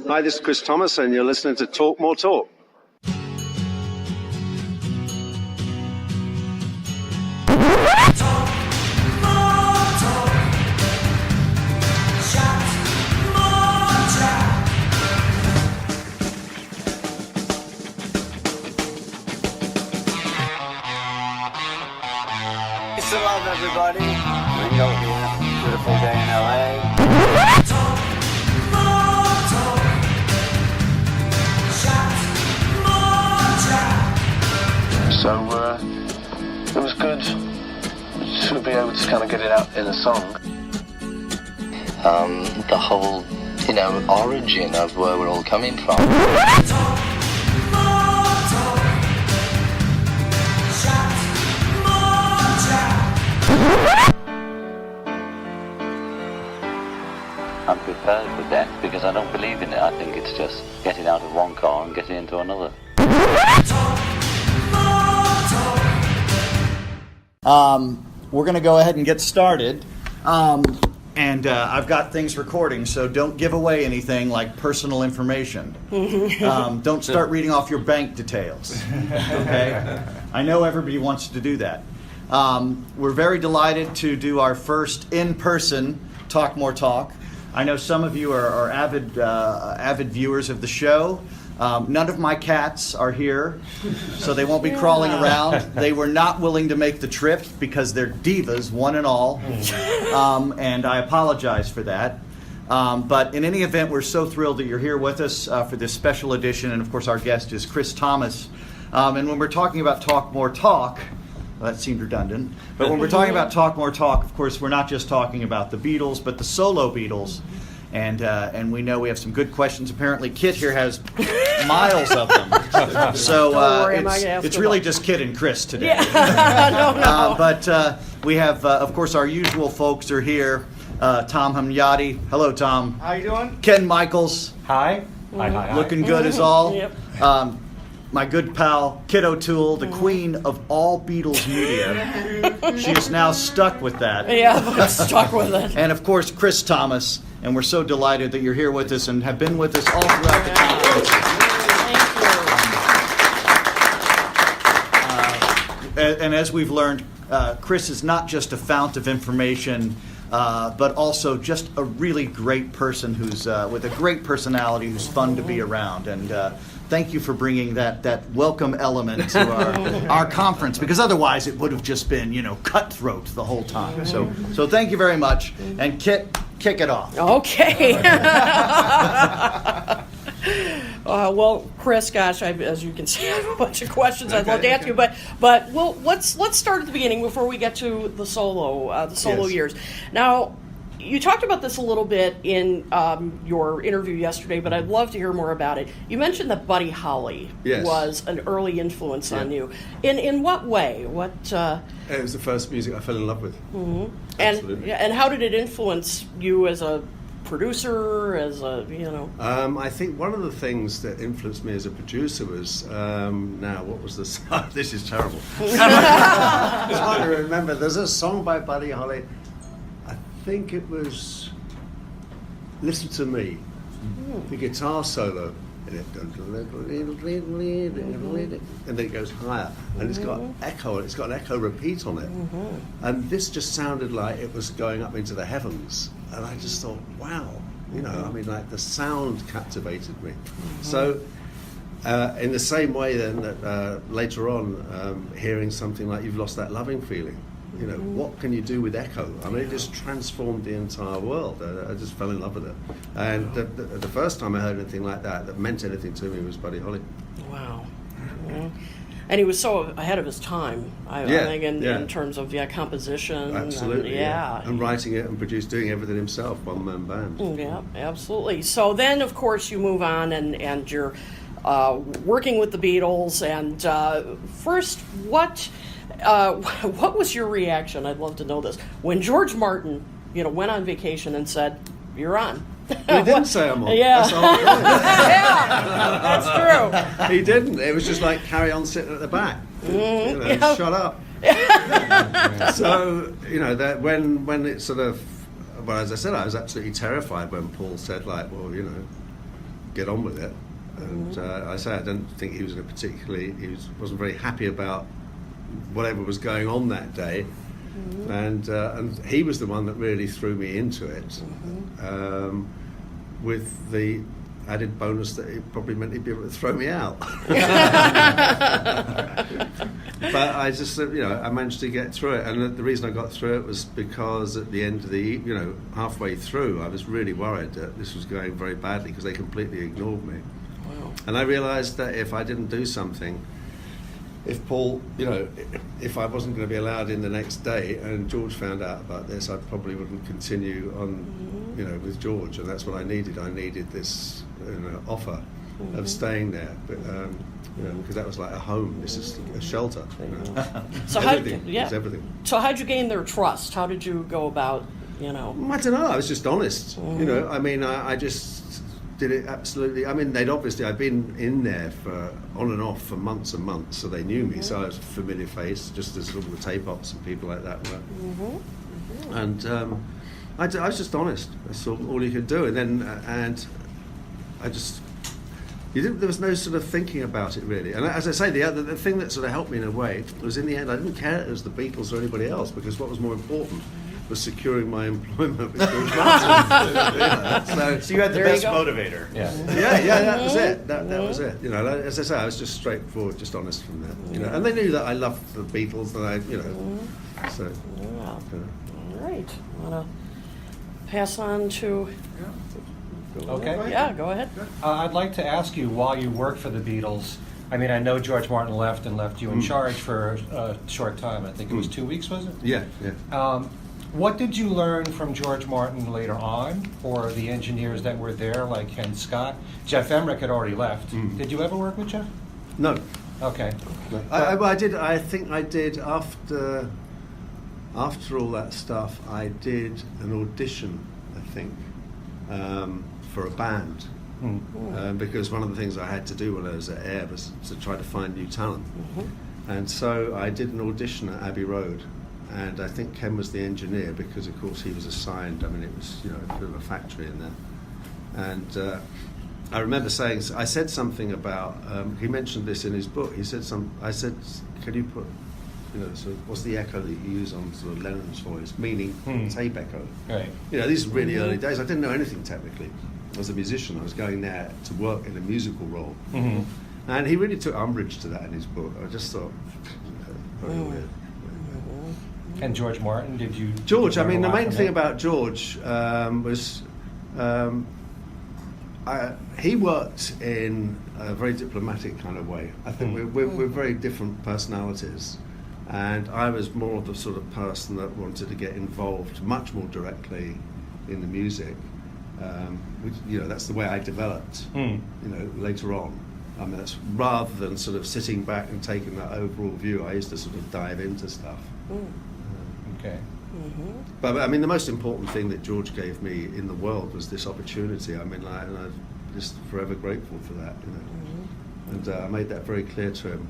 Hi, this is Chris Thomas, and you're listening to Talk More Talk. Peace and love, everybody. Ringo here. Beautiful day in LA. So it was good to be able to kind of get it out in a song. The whole, origin of where we're all coming from. I'm prepared for death because I don't believe in it. I think it's just getting out of one car and getting into another. We're going to go ahead and get started. And I've got things recording, so don't give away anything like personal information. Don't start reading off your bank details. Okay? I know everybody wants to do that. We're very delighted to do our first in-person Talk More Talk. I know some of you are avid viewers of the show. None of my cats are here, so they won't be crawling around. They were not willing to make the trip because they're divas, one and all, and I apologize for that. But in any event, we're so thrilled that you're here with us for this special edition, and of course our guest is Chris Thomas. And when we're talking about Talk More Talk, well, that seemed redundant, but when we're talking about Talk More Talk, of course, we're not just talking about the Beatles, but the solo Beatles. And we know we have some good questions. Apparently, Kit here has miles of them. So it's really just Kit and Chris today. Yeah. But we have, of course, our usual folks are here. Tom Hunyady. Hello, Tom. How you doing? Ken Michaels. Hi. Hi. Looking good as all. Yep. My good pal, Kit O'Toole, the queen of all Beatles media. She is now stuck with that. Yeah, I'm stuck with it. And of course, Chris Thomas. And we're so delighted that you're here with us and have been with us all throughout the conference. Thank you. And as we've learned, Chris is not just a fount of information, but also just a really great person who's with a great personality, who's fun to be around. And thank you for bringing that welcome element to our conference, because otherwise it would have just been, cutthroat the whole time. So thank you very much. And Kit, kick it off. Okay. Well, Chris, gosh, as you can see, I have a bunch of questions I'd love to ask you, but let's start at the beginning before we get to the solo years. Now, you talked about this a little bit in your interview yesterday, but I'd love to hear more about it. You mentioned that Buddy Holly was an early influence on you. In what way? It was the first music I fell in love with. Mm-hmm. And how did it influence you as a producer, I think one of the things that influenced me as a producer was, what was the song? This is terrible. It's hard to remember. There's a song by Buddy Holly. I think it was Listen to Me. The guitar solo. And then it goes higher. And it's got echo, and it's got an echo repeat on it. And this just sounded like it was going up into the heavens. And I just thought, wow, the sound captivated me. So, in the same way then that later on, hearing something like You've Lost That Loving Feeling, what can you do with echo? I mean, it just transformed the entire world. I just fell in love with it. And the first time I heard anything like that meant anything to me was Buddy Holly. Wow. Mm-hmm. And he was so ahead of his time, I think, in terms of composition. Absolutely, and writing it and doing everything himself, one-man band. Yeah, absolutely. So then, of course, you move on and you're working with the Beatles. And first, what was your reaction? I'd love to know this. When George Martin, went on vacation and said, "You're on." He didn't say I'm on. Yeah. That's all right. Yeah, that's true. He didn't. It was just like carry on sitting at the back. Shut up. So, that when it sort of, well, as I said, I was absolutely terrified when Paul said, like, well, get on with it. And I say I don't think he was wasn't very happy about whatever was going on that day. And he was the one that really threw me into it, with the added bonus that it probably meant he'd be able to throw me out. But I just, I managed to get through it, and the reason I got through it was because at the end of the, halfway through, I was really worried that this was going very badly because they completely ignored me. Wow. And I realised that if I didn't do something, if Paul, if I wasn't going to be allowed in the next day, and George found out about this, I probably wouldn't continue on, with George, and that's what I needed. I needed this offer of staying there, but because that was like a home. This is a shelter. So It's everything. So how'd you gain their trust? How did you go about, I don't know. I was just honest. I just did it absolutely. I'd been in there on and off for months and months, so they knew me. So I was a familiar face, just as all the tape ops and people like that were. And I was just honest. That's all you could do. And then there was no sort of thinking about it really. And as I say, the thing that sort of helped me in a way was, in the end, I didn't care if it was the Beatles or anybody else, because what was more important was securing my employment with George Martin. So you had the best motivator. Yeah, that was it. That was it. As I say, I was just straightforward, just honest from there. And they knew that I loved the Beatles, and so. Wow. All right. Want to pass on to? Okay. Yeah, go ahead. I'd like to ask you, while you worked for the Beatles, I know George Martin left you in charge for a short time. I think it was 2 weeks, was it? Yeah. What did you learn from George Martin later on, or the engineers that were there, like Ken Scott? Jeff Emmerich had already left. Did you ever work with Jeff? No. Okay. No. I did. I think I did after all that stuff. I did an audition, I think, for a band, because one of the things I had to do when I was at Air was to try to find new talent. And so I did an audition at Abbey Road. And I think Ken was the engineer, because of course he was assigned. It was a bit of a factory in there. And I remember I said something about. He mentioned this in his book. I said, can you put, sort of, what's the echo that you use on sort of Lennon's voice? Meaning tape echo. Right. These are really early days. I didn't know anything technically. As a musician, I was going there to work in a musical role. And he really took umbrage to that in his book. I just thought, very weird. And George Martin, did you? George, the main thing about George was he worked in a very diplomatic kind of way. I think we're very different personalities, and I was more of the sort of person that wanted to get involved much more directly in the music. That's the way I developed. Later on. That's rather than sort of sitting back and taking that overall view. I used to sort of dive into stuff. Okay. But the most important thing that George gave me in the world was this opportunity. And I'm just forever grateful for that. And I made that very clear to him.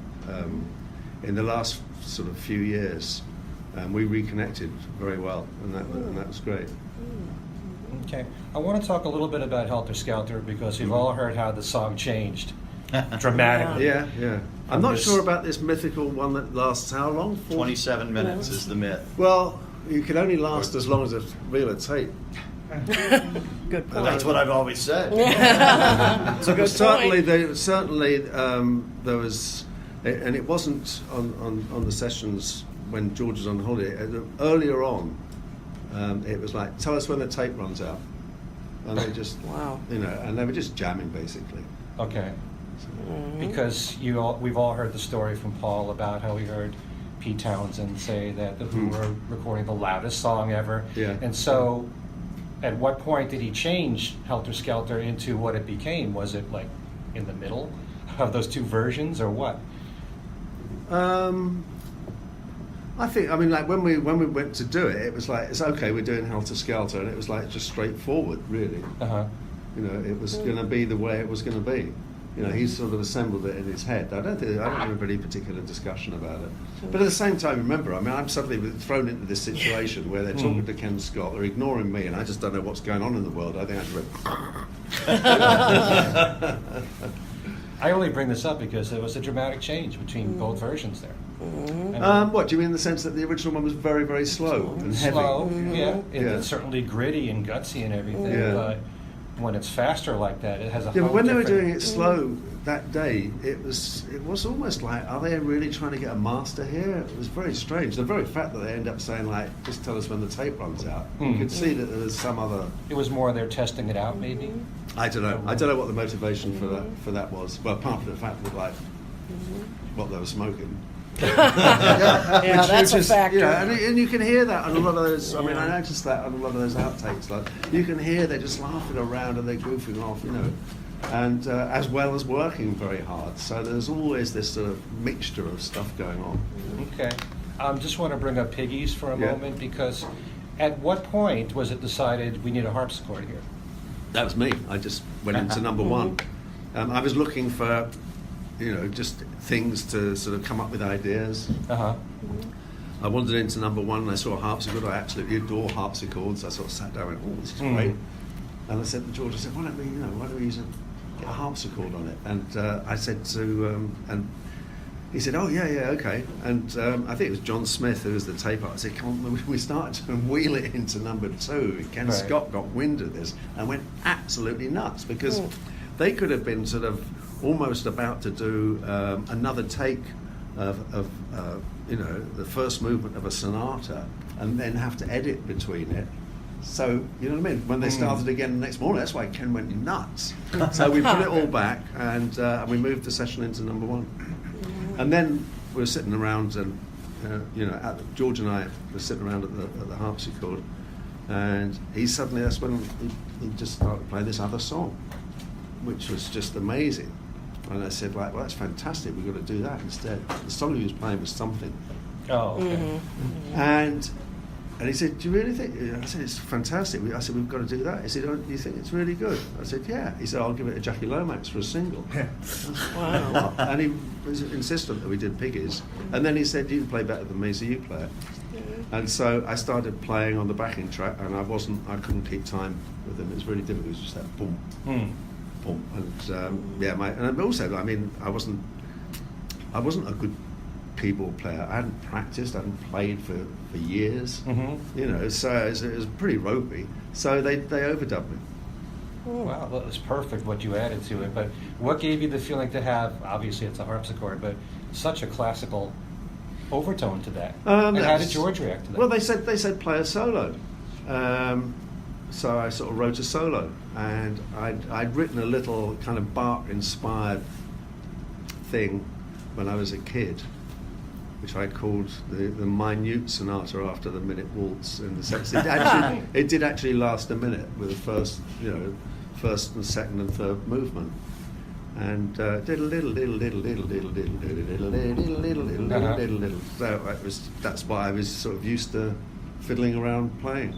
In the last sort of few years, we reconnected very well, and that was great. Okay. I want to talk a little bit about Helter Skelter, because we've all heard how the song changed dramatically. Yeah. I'm not sure about this mythical one that lasts how long? 27 minutes is the myth. Well, you can only last as long as a reel of tape. Good point. That's what I've always said. It's a good point. Certainly, there was, and it wasn't on the sessions when George was on holiday. Earlier on, it was like, tell us when the tape runs out, and they just, and they were just jamming basically. Okay. Because we've all heard the story from Paul about how he heard Pete Townshend say that the Who were recording the loudest song ever. Yeah. And so, at what point did he change Helter Skelter into what it became? Was it like in the middle of those two versions, or what? I think, when we went to do it, it was like, it's okay, we're doing Helter Skelter, and it was like just straightforward, really. Uh-huh. It was going to be the way it was going to be. You know, he's sort of assembled it in his head. I don't remember any particular discussion about it. But at the same time, remember, I mean, I'm suddenly thrown into this situation where they're talking to Ken Scott, they're ignoring me, and I just don't know what's going on in the world. I think I should. I only bring this up because there was a dramatic change between both versions there. What do you mean in the sense that the original one was very, very slow and heavy? Slow, yeah. Yeah. It's certainly gritty and gutsy and everything, Yeah. but when it's faster like that, it has a Yeah, whole but when they were different- doing it slow that day, it was almost like, are they really trying to get a master here? It was very strange. The very fact that they end up saying, like, just tell us when the tape runs out. You could see that there was some other... It was more they're testing it out, maybe? I don't know. I don't know what the motivation for that was. Well, apart from the fact that, like, what they were smoking. Yeah, that's a factor. Yeah, and you can hear that on a lot of those. I mean, I noticed that on a lot of those outtakes. Like, you can hear they're just laughing around and they're goofing off, you know, and as well as working very hard. So there's always this sort of mixture of stuff going on. Okay. Just want to bring up Piggies for a Yeah. moment, because at what point was it decided we need a harpsichord here? That was me. I just went into number one. I was looking for, you know, just things to sort of come up with ideas. Uh-huh. I wandered into number one and I saw a harpsichord. I absolutely adore harpsichords. I sort of sat down and went, oh, this is great. And I said to George, I said, why don't we get a harpsichord on it? And I said to, and he said, oh, yeah, okay. And I think it was John Smith, who was the tape artist. I said, come on, we started to wheel it into number two. Ken Right. Scott got wind of this and went absolutely nuts, because they could have been sort of almost about to do another take of you know, the first movement of a sonata, and then have to edit between it. So, you know what I mean? When they started again the next morning, that's why Ken went nuts. So we put it all back, and we moved the session into number one. And then we were sitting around, and you know, George and I were sitting around at the harpsichord, and that's when he just started playing this other song, which was just amazing. And I said, like, well, that's fantastic. We've got to do that instead. The song he was playing was Something. Oh, okay. And he said, do you really think? I said, it's fantastic. I said, we've got to do that. He said, oh, do you think it's really good? I said, yeah. He said, I'll give it to Jackie Lomax for a single. Wow. And he was insistent that we did Piggies. And then he said, you can play better than me, so you play it. And so I started playing on the backing track, and I couldn't keep time with him. It was really difficult. It was just that boom, boom. And and also, I mean, I wasn't a good keyboard player. I hadn't practiced. I hadn't played for years. You know, so it was pretty ropey. So they overdubbed me. Wow, well, it was perfect what you added to it. But what gave you the feeling to have, obviously it's a harpsichord, but such a classical overtone to that? And how did George react to that? Well, they said play a solo. So I sort of wrote a solo, and I'd written a little kind of Bach-inspired thing when I was a kid, which I called the minute sonata after the minute waltz, in the sense it did actually last a minute with the first and second and third movement, and diddle diddle diddle diddle diddle diddle diddle diddle diddle diddle diddle diddle diddle. So that's why I was sort of used to fiddling around playing.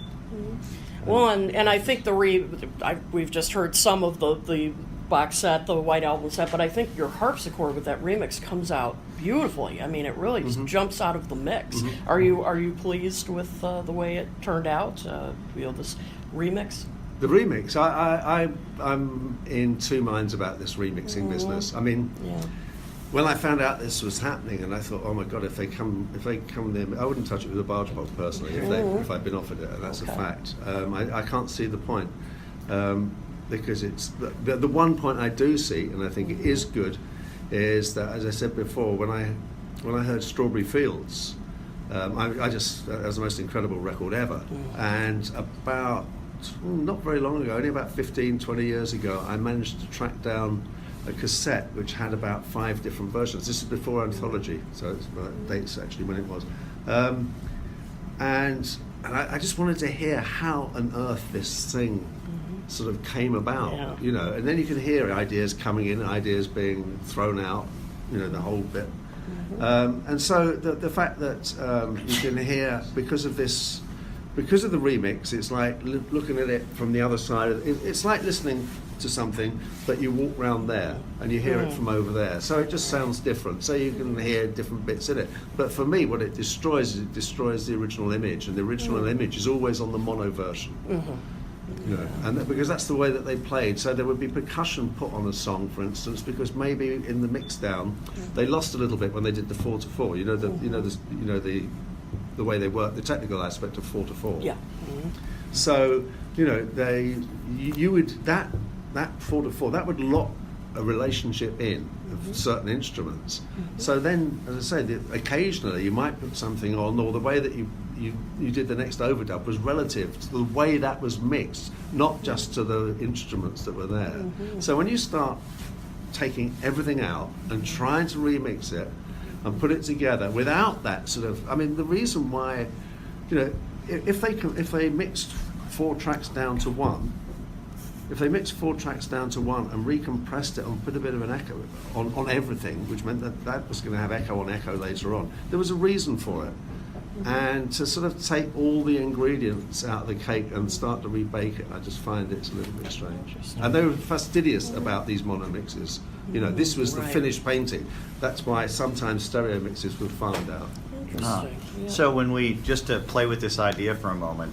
Well, and I think we've just heard some of the box set, the White Album set, but I think your harpsichord with that remix comes out beautifully. I mean, it really jumps out of the mix. Are you pleased with the way it turned out? This remix. The remix, I'm in two minds about this remixing business. I mean, when I found out this was happening, and I thought, oh my God, if they come there, I wouldn't touch it with a barge pole personally if I'd been offered it, and that's a fact. I can't see the point, because it's the one point I do see, and I think it is good, is that, as I said before, when I heard Strawberry Fields, I just that was the most incredible record ever, and about not very long ago, only about 15, 20 years ago, I managed to track down a cassette which had about 5 different versions. This is before Anthology, so it's dates actually when it was. And I just wanted to hear how on earth this thing sort of came about, you know. And then you can hear ideas coming in, ideas being thrown out, you know, the whole bit. And so the fact that you can hear, because of the remix, it's like looking at it from the other side. It's like listening to something, but you walk round there and you hear it from over there. So it just sounds different. So you can hear different bits in it. But for me, what it destroys is it destroys the original image, and the original image is always on the mono version. You know, and because that's the way that they played. So there would be percussion put on a song, for instance, because maybe in the mix down they lost a little bit when they did the 4/4. The way they work, the technical aspect of 4/4. Yeah. So you would that 4/4 that would lock a relationship in of certain instruments. So then, as I say, occasionally you might put something on, or the way that you did the next overdub was relative to the way that was mixed, not just to the instruments that were there. So when you start taking everything out and trying to remix it and put it together without that sort of, I mean, the reason why, if they mixed 4 tracks down to one, if they mixed 4 tracks down to one and recompressed it and put a bit of an echo on everything, which meant that was going to have echo on echo later on, there was a reason for it. And to sort of take all the ingredients out of the cake and start to rebake it, I just find it's a little bit strange. And they were fastidious about these mono mixes. This was the finished painting. That's why sometimes stereo mixes would find out. Interesting. Yeah. So when we, just to play with this idea for a moment,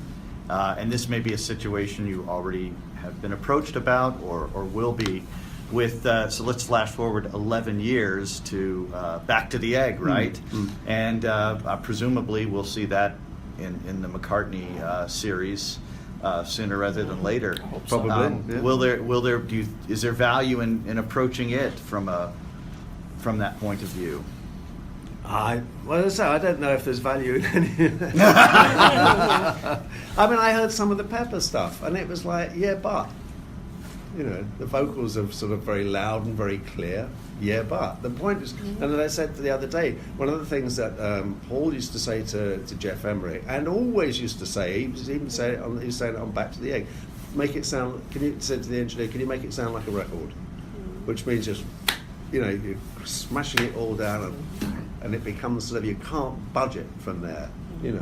and this may be a situation you already have been approached about or will be, with so let's flash forward 11 years to Back to the Egg, right? And presumably we'll see that in the McCartney series sooner rather than later. Probably. Yeah. Is there value in approaching it from that point of view? I don't know if there's value in any of that. I mean, I heard some of the Pepper stuff, and it was like, yeah, but. The vocals are sort of very loud and very clear. Yeah, but the point is, and as I said the other day, one of the things that Paul used to say to Jeff Emery, and always used to say, he was saying it on Back to the Egg, make it sound. Said to the engineer, can you make it sound like a record? Which means just, you're smashing it all down, and it becomes sort of, you can't budge it from there. You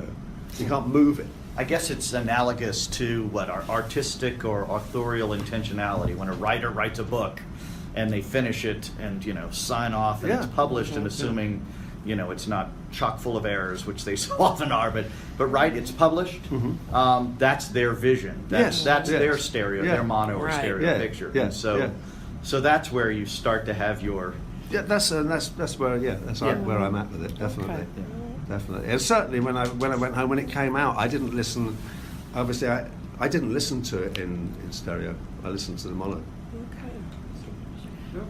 can't move it. I guess it's analogous to our artistic or authorial intentionality. When a writer writes a book and they finish it and sign off and it's published, and assuming it's not chock full of errors, which they so often are, but right, it's published. That's their vision. That's their stereo, their mono or stereo picture. And so that's where you start to have your that's where where I'm at with it, definitely. Okay. Definitely. And certainly when I went home, when it came out, I didn't listen. Obviously, I didn't listen to it in stereo. I listened to the mono. Okay.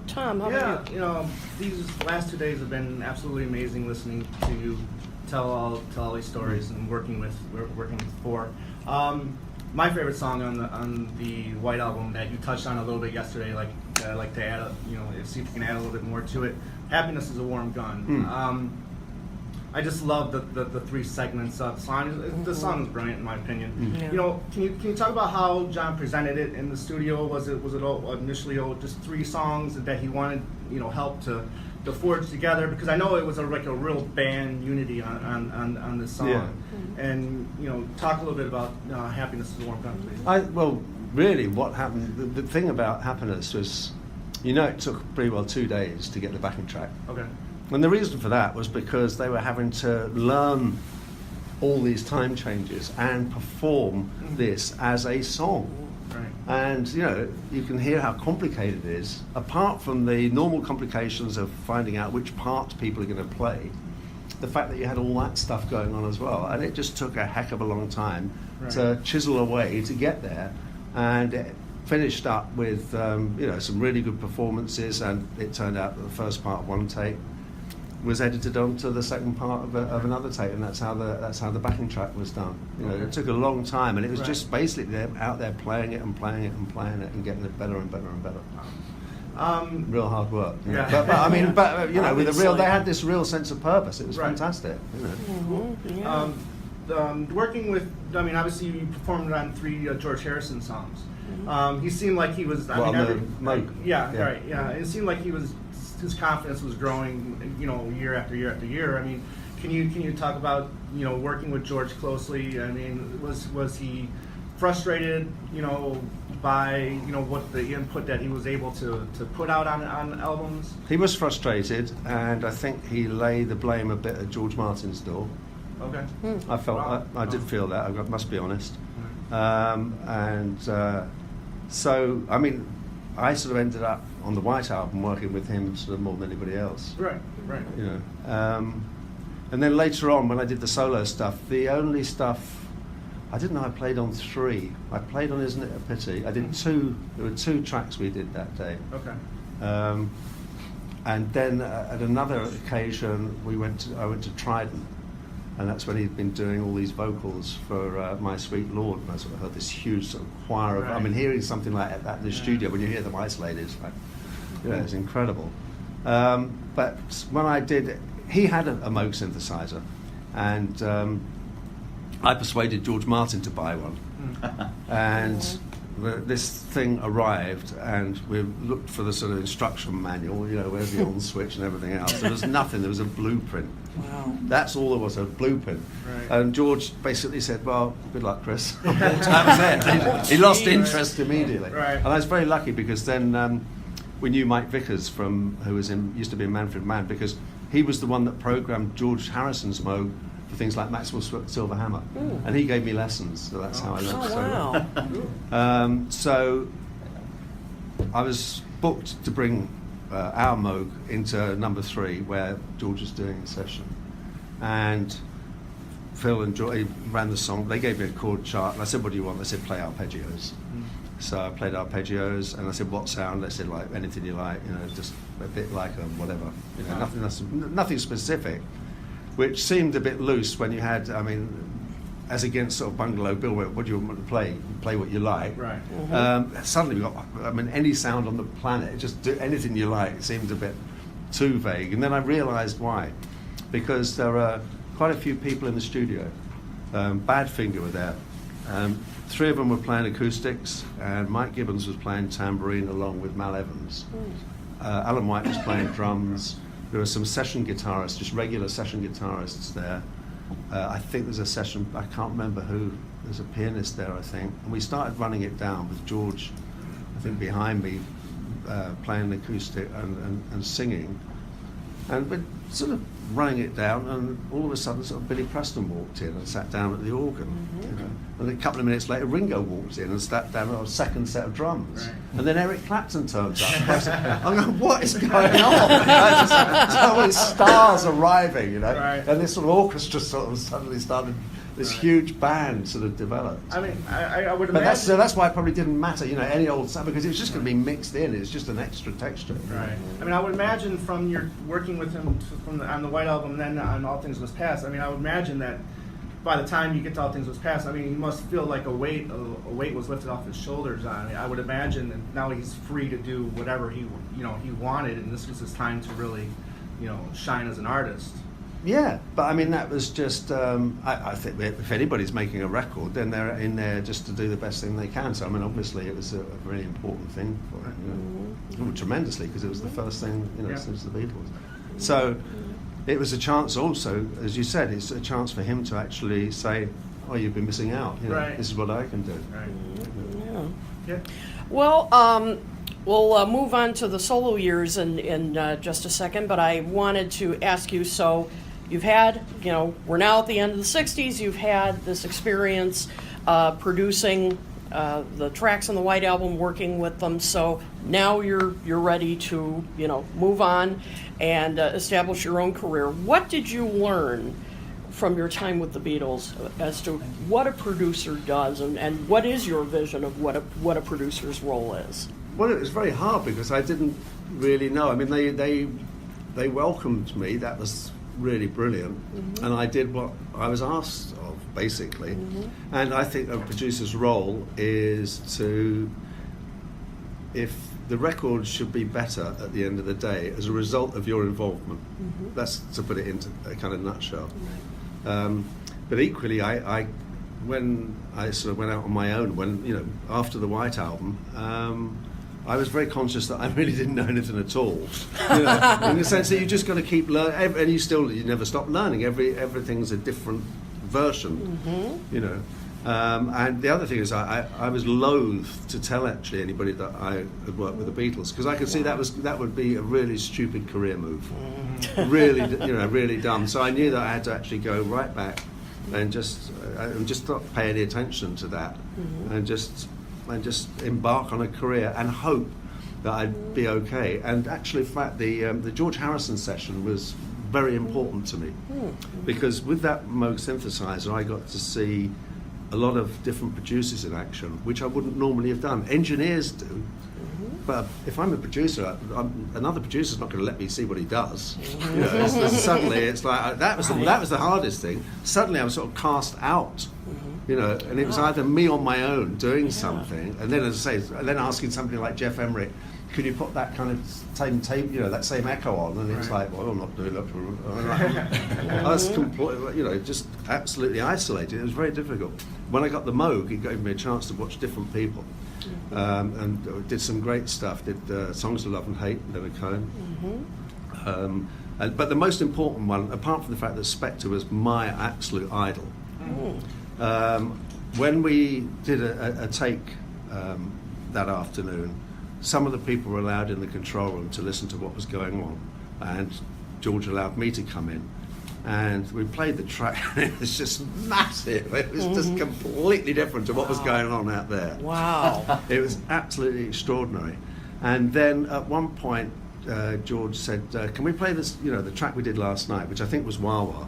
Tom, how about you? These last 2 days have been absolutely amazing. Listening to you tell all these stories and working with four. My favorite song on the White Album that you touched on a little bit yesterday, I'd like to add, see if you can add a little bit more to it. Happiness is a Warm Gun. I just love the 3 segments of the song. The song is brilliant in my opinion. Can you talk about how John presented it in the studio? Was it all initially just 3 songs that he wanted help to forge together? Because I know it was a real band unity on this song. Yeah. And talk a little bit about Happiness is a Warm Gun, please. Really, what happened? The thing about Happiness was, it took pretty well 2 days to get the backing track. Okay. And the reason for that was because they were having to learn all these time changes and perform this as a song. Right. And, you can hear how complicated it is. Apart from the normal complications of finding out which parts people are going to play, the fact that you had all that stuff going on as well. And it just took a heck of a long time to chisel away to get there. And it finished up with, some really good performances. And it turned out that the first part of one take was edited onto the second part of another tape, and that's how the backing track was done. It took a long time, and it was just basically them out there playing it and playing it and playing it and getting it better and better and better. Real hard work. But with they had this real sense of purpose. It was fantastic. Working with, obviously you performed on 3 George Harrison songs. He seemed like he was. It seemed like he was. His confidence was growing, year after year after year. Can you talk about, working with George closely? Was he frustrated, by what the input that he was able to put out on albums? He was frustrated, and I think he laid the blame a bit at George Martin's door. Okay. I felt Wow. I did feel that. I must be honest. So I mean, I sort of ended up on the White Album working with him sort of more than anybody else. Right. And then later on, when I did the solo stuff, the only stuff I didn't know I played on 3. I played on Isn't It a Pity. I did 2. There were 2 tracks we did that day. Okay. And then at another occasion, I went to Trident, and that's when he'd been doing all these vocals for My Sweet Lord. And I sort of heard this huge sort of choir of. Right. I mean, hearing something like that in the studio when you hear them isolated, it's like, it's incredible. But when I did, he had a Moog synthesizer, and I persuaded George Martin to buy one. And this thing arrived, and we looked for the sort of instruction manual, where's the on switch and everything else. There was nothing. There was a blueprint. Wow. That's all there was, a blueprint. Right. And George basically said, well, good luck, Chris. That was it. He lost interest immediately. Right. And I was very lucky, because then we knew Mike Vickers, who used to be in Manfred Mann, because he was the one that programmed George Harrison's Moog for things like Maxwell Silver Hammer. And he gave me lessons, so that's how I learned. Oh, wow. So I was booked to bring our Moog into number 3, where George was doing a session, and Phil and George ran the song. They gave me a chord chart, and I said, what do you want? They said, play arpeggios. So I played arpeggios, and I said, what sound? They said, like anything you like, just a bit like a whatever, nothing specific, which seemed a bit loose when you had, as against sort of Bungalow Bill, what do you want to play? Play what you like. Right. Suddenly we got, any sound on the planet, just do anything you like. It seemed a bit too vague. And then I realised why. Because there are quite a few people in the studio. Badfinger were there. 3 of them were playing acoustics, and Mike Gibbons was playing tambourine along with Mal Evans. Alan White was playing drums. There were some session guitarists, just regular session guitarists there. I think there's a session, I can't remember who, there's a pianist there, I think. And we started running it down with George, I think, behind me, playing the acoustic and singing. And we're sort of running it down, and all of a sudden sort of Billy Preston walked in and sat down at the organ. And a couple of minutes later, Ringo walked in and sat down on a second set of drums. Right. And then Eric Clapton turns up. I'm going, what is going on? So many stars arriving, Right. And this sort of orchestra sort of suddenly started, this huge band sort of developed. I would But imagine. that's why it probably didn't matter, any old sound, because it was just going to be mixed in. It's just an extra texture. Right. I would imagine from your working with him on the White Album, then on All Things Was Past. I would imagine that by the time you get to All Things Was Past, he must feel like a weight was lifted off his shoulders. I would imagine that now he's free to do whatever he wanted, and this was his time to really, shine as an artist. Yeah, but that was just, I think if anybody's making a record, then they're in there just to do the best thing they can. So, obviously it was a really important thing for him, tremendously, because it was the first thing, since the Beatles. So it was a chance also, as you said, it's a chance for him to actually say, oh, you've been missing out. Right. This is what I can do. Right. Yeah. Well, we'll move on to the solo years in just a second, but I wanted to ask you, so you've had, we're now at the end of the 60s, you've had this experience producing the tracks on the White Album, working with them, so now you're ready to, move on and establish your own career. What did you learn from your time with the Beatles as to what a producer does, and what is your vision of what a producer's role is? Well, it was very hard because I didn't really know. They welcomed me. That was really brilliant, and I did what I was asked of, basically. And I think a producer's role is to, if the record should be better at the end of the day as a result of your involvement. That's to put it into a kind of nutshell. But equally, when I sort of went out on my own, after the White Album, I was very conscious that I really didn't know anything at all. In the sense that you just got to keep learning, and you never stop learning. Everything's a different version, And the other thing is, I was loath to tell actually anybody that I had worked with the Beatles, because I could see that would be a really stupid career move, really, really dumb. So I knew that I had to actually go right back and just not pay any attention to that, and just embark on a career and hope that I'd be okay. And actually, in fact, the George Harrison session was very important to me, because with that Moog synthesizer, I got to see a lot of different producers in action, which I wouldn't normally have done. Engineers do, but if I'm a producer, another producer's not going to let me see what he does. Suddenly, it's like that was the hardest thing. Suddenly, I was sort of cast out, and it was either me on my own doing something, and then, as I say, and then asking somebody like Jeff Emerick, could you put that kind of same tape, that same echo on? And it's like, well, I'm not doing that. I was completely, just absolutely isolated. It was very difficult. When I got the Moog, it gave me a chance to watch different people, and did some great stuff. Did Songs of Love and Hate, Leonard Cohen. But the most important one, apart from the fact that Spector was my absolute idol, when we did a take that afternoon, some of the people were allowed in the control room to listen to what was going on, and George allowed me to come in, and we played the track, and it was just massive. It was just completely different to what was going on out there. Wow. It was absolutely extraordinary. And then at one point, George said, can we play this, the track we did last night, which I think was Wah Wah.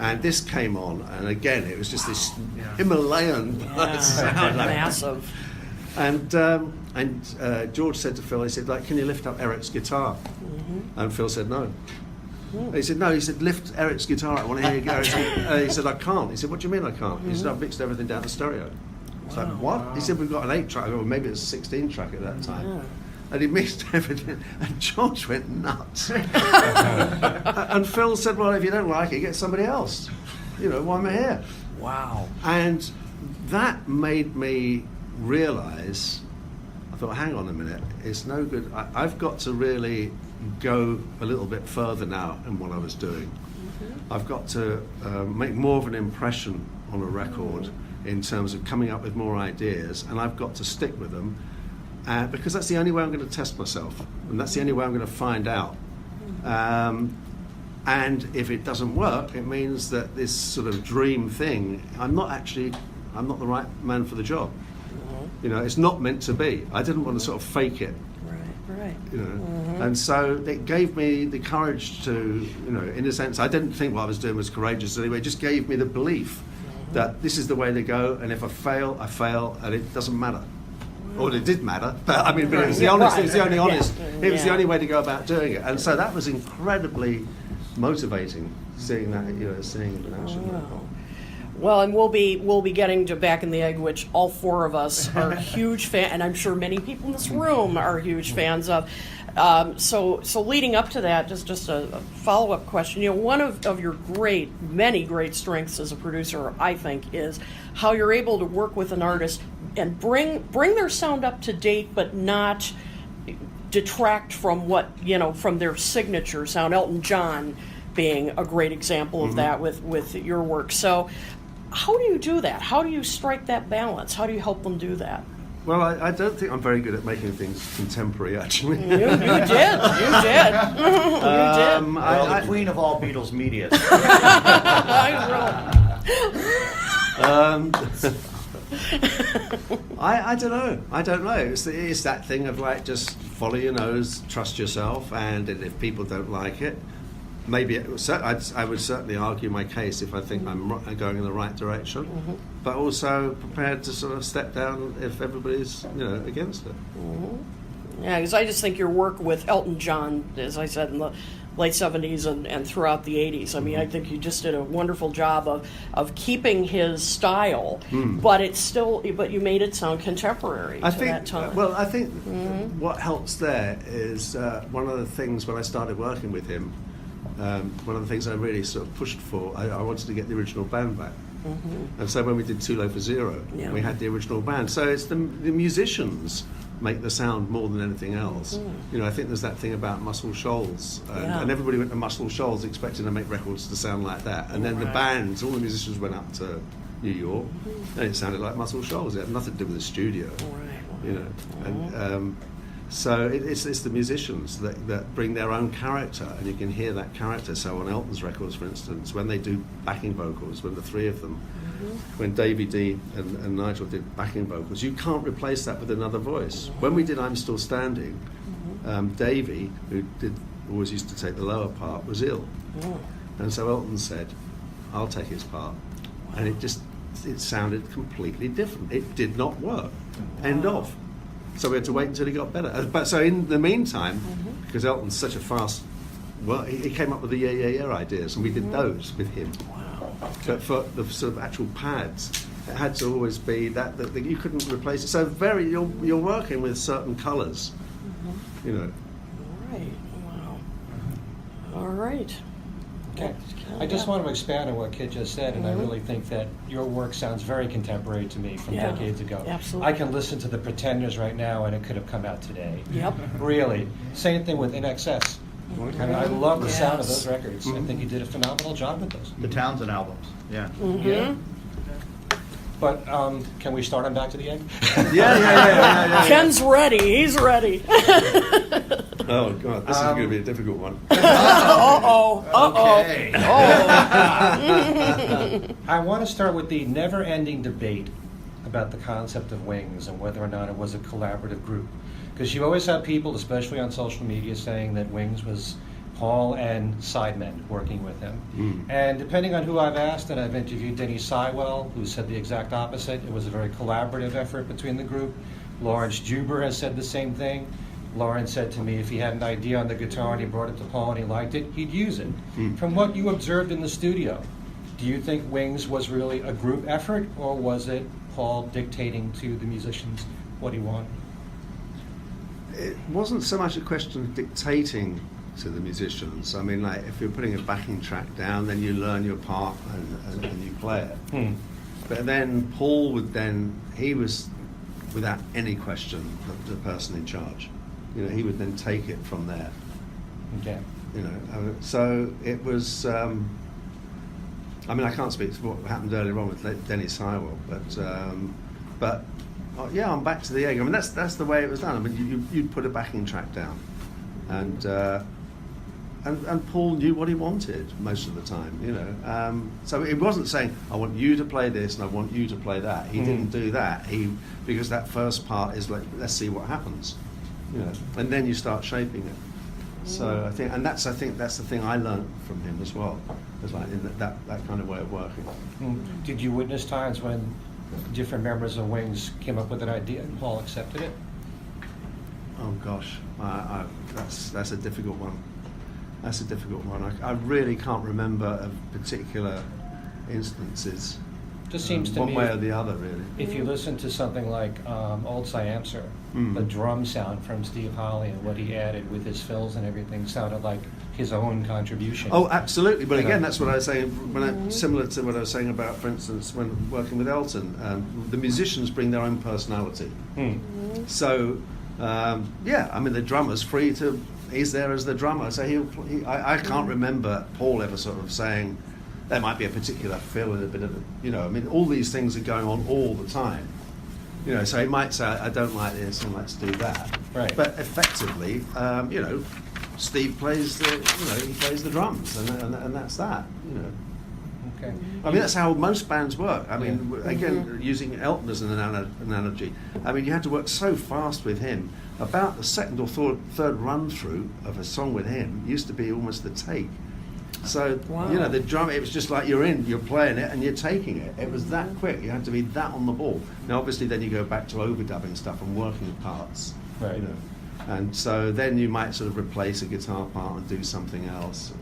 And this came on, and again, it was just this Himalayan sound. Massive. And George said to Phil, he said, can you lift up Eric's guitar? And Phil said, no. He said, no. He said, lift Eric's guitar. I want to hear Eric's guitar. He said, I can't. He said, what do you mean I can't? He said, I've mixed everything down to stereo. It's like, what? He said, we've got an 8-track, or maybe it was a 16-track at that time. And he mixed everything, and George went nuts. And Phil said, well, if you don't like it, get somebody else. Why am I here? Wow. And that made me realise, I thought, hang on a minute, it's no good. I've got to really go a little bit further now in what I was doing. I've got to make more of an impression on a record in terms of coming up with more ideas, and I've got to stick with them, because that's the only way I'm going to test myself, and that's the only way I'm going to find out. And if it doesn't work, it means that this sort of dream thing, I'm not the right man for the job. It's not meant to be. I didn't want to sort of fake it. Right. And so it gave me the courage to, in a sense, I didn't think what I was doing was courageous anyway. It just gave me the belief that this is the way to go, and if I fail, I fail, and it doesn't matter. Or it did matter, but it was the honest. It was the only honest. It was the only way to go about doing it, and so that was incredibly motivating. Seeing that, seeing it in action. Well, and we'll be getting to Back in the Egg, which all four of us are huge fan, and I'm sure many people in this room are huge fans of. So leading up to that, just a follow-up question. One of your many great strengths as a producer, I think, is how you're able to work with an artist and bring their sound up to date, but not detract from from their signature sound. Elton John being a great example of that with your work. So how do you do that? How do you strike that balance? How do you help them do that? Well, I don't think I'm very good at making things contemporary, actually. You did. You did. The queen of all Beatles media. I don't know. It's that thing of just follow your nose, trust yourself, and if people don't like it, maybe I would certainly argue my case if I think I'm going in the right direction, but also prepared to sort of step down if everybody's against it. Yeah, because I just think your work with Elton John, as I said, in the late 70s and throughout the 80s. I mean, I think you just did a wonderful job of keeping his style, but you made it sound contemporary that time. Well, I think what helps there is one of the things when I started working with him, one of the things I really sort of pushed for, I wanted to get the original band back. And so when we did Too Low for Zero, we had the original band. So it's the musicians make the sound more than anything else. I think there's that thing about Muscle Shoals, and everybody went to Muscle Shoals expecting to make records to sound like that. And then the bands, all the musicians went up to New York, and it sounded like Muscle Shoals. It had nothing to do with the studio, you know. And so it's the musicians that bring their own character, and you can hear that character. So on Elton's records, for instance, when they do backing vocals, when the three of them, when Davey D and Nigel did backing vocals, you can't replace that with another voice. When we did I'm Still Standing, Davey, who always used to take the lower part, was ill. And so Elton said, I'll take his part. And it sounded completely different. It did not work. End of. So we had to wait until he got better. But so in the meantime, because Elton's such a fast, he came up with the yeah ideas, and we did those with him. But for the sort of actual pads, it had to always be that you couldn't replace it. So you're working with certain colours, you know. All right. Wow. All right. Okay. I just want to expand on what Kit just said, and I really think that your work sounds very contemporary to me from decades ago. Absolutely. I can listen to the Pretenders right now, and it could have come out today. Yep. Really. Same thing with In Excess. And I love the sound of those records. I think you did a phenomenal job with those. The Townsend albums. Yeah. Yeah. But can we start on Back to the Egg? Yeah. Ken's ready. He's ready. Oh God, this is going to be a difficult one. Okay. I want to start with the never-ending debate about the concept of Wings and whether or not it was a collaborative group. Because you always have people, especially on social media, saying that Wings was Paul and sidemen working with him. And depending on who I've asked, and I've interviewed Denny Sywell, who said the exact opposite. It was a very collaborative effort between the group. Lawrence Juber has said the same thing. Lawrence said to me if he had an idea on the guitar and he brought it to Paul and he liked it, he'd use it. From what you observed in the studio, do you think Wings was really a group effort, or was it Paul dictating to the musicians what he wanted? It wasn't so much a question of dictating to the musicians. I mean, like, if you're putting a backing track down, then you learn your part and you play it. But then Paul he was, without any question, the person in charge. You know, he would then take it from there. Okay. You know, so it was. I mean, I can't speak to what happened earlier on with Denny Sywell, but yeah, I'm Back to the Egg. I mean, that's the way it was done. I mean, you'd put a backing track down, and Paul knew what he wanted most of the time. You know, so it wasn't saying I want you to play this and I want you to play that. He didn't do that. Because that first part is like, let's see what happens. You know, and then you start shaping it. So I think that's the thing I learned from him as well. It's like in that kind of way of working. Did you witness times when different members of Wings came up with an idea and Paul accepted it? Oh gosh, that's a difficult one. That's a difficult one. I really can't remember of particular instances. Just seems to one me, way or the other, really. if you listen to something like Old Siamser, the drum sound from Steve Holley and what he added with his fills and everything sounded like his own contribution. Oh, absolutely. But again, that's what I was saying. Similar to what I was saying about, for instance, when working with Elton, the musicians bring their own personality. So, yeah, I mean, the drummer's free to. He's there as the drummer, so I can't remember Paul ever sort of saying. There might be a particular fill and a bit of, you know, I mean, all these things are going on all the time. You know, so he might say, I don't like this and let's do that. Right. But effectively, you know, Steve plays he plays the drums and that's that, you know. Okay. I mean, that's how most bands work. I mean, again, using Elton as an analogy, I mean, you had to work so fast with him. About the second or third run through of a song with him used to be almost the take. So, you know, the drum, it was just like you're playing it and you're taking it. It was that quick. You had to be that on the ball. Now, obviously, then you go back to overdubbing stuff and working parts. Right. You know. And so then you might sort of replace a guitar part and do something else.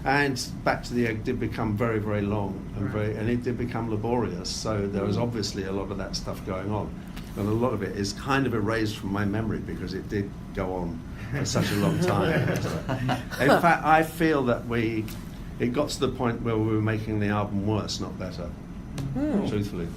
And Back to the Egg did become very, very long and it did become laborious. So there was obviously a lot of that stuff going on. And a lot of it is kind of erased from my memory because it did go on for such a long time. In fact, I feel that it got to the point where we were making the album worse, not better, truthfully.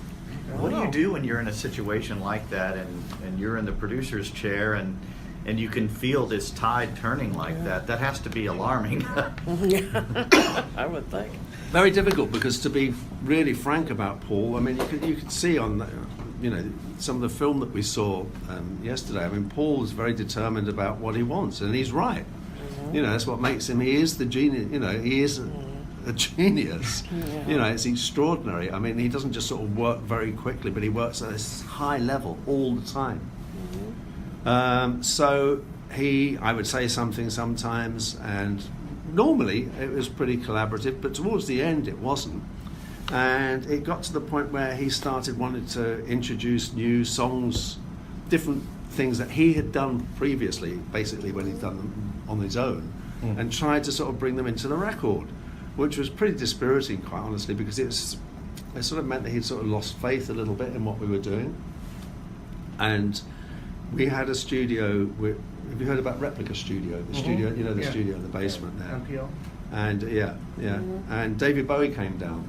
What do you do when you're in a situation like that and you're in the producer's chair and you can feel this tide turning like that? That has to be alarming. I would think. Very difficult, because to be really frank about Paul, I mean, you could see on the, some of the film that we saw yesterday. I mean, Paul is very determined about what he wants, and he's right. That's what makes him. He is the genius. He is a genius. It's extraordinary. I mean, he doesn't just sort of work very quickly, but he works at this high level all the time. So I would say something sometimes, and normally it was pretty collaborative, but towards the end it wasn't. And it got to the point where he started wanting to introduce new songs, different things that he had done previously, basically when he'd done them on his own, and tried to sort of bring them into the record, which was pretty dispiriting, quite honestly, because it sort of meant that he'd sort of lost faith a little bit in what we were doing. And we had a studio have you heard about Replica Studio? The studio, the studio in the basement there. MPO. And and David Bowie came down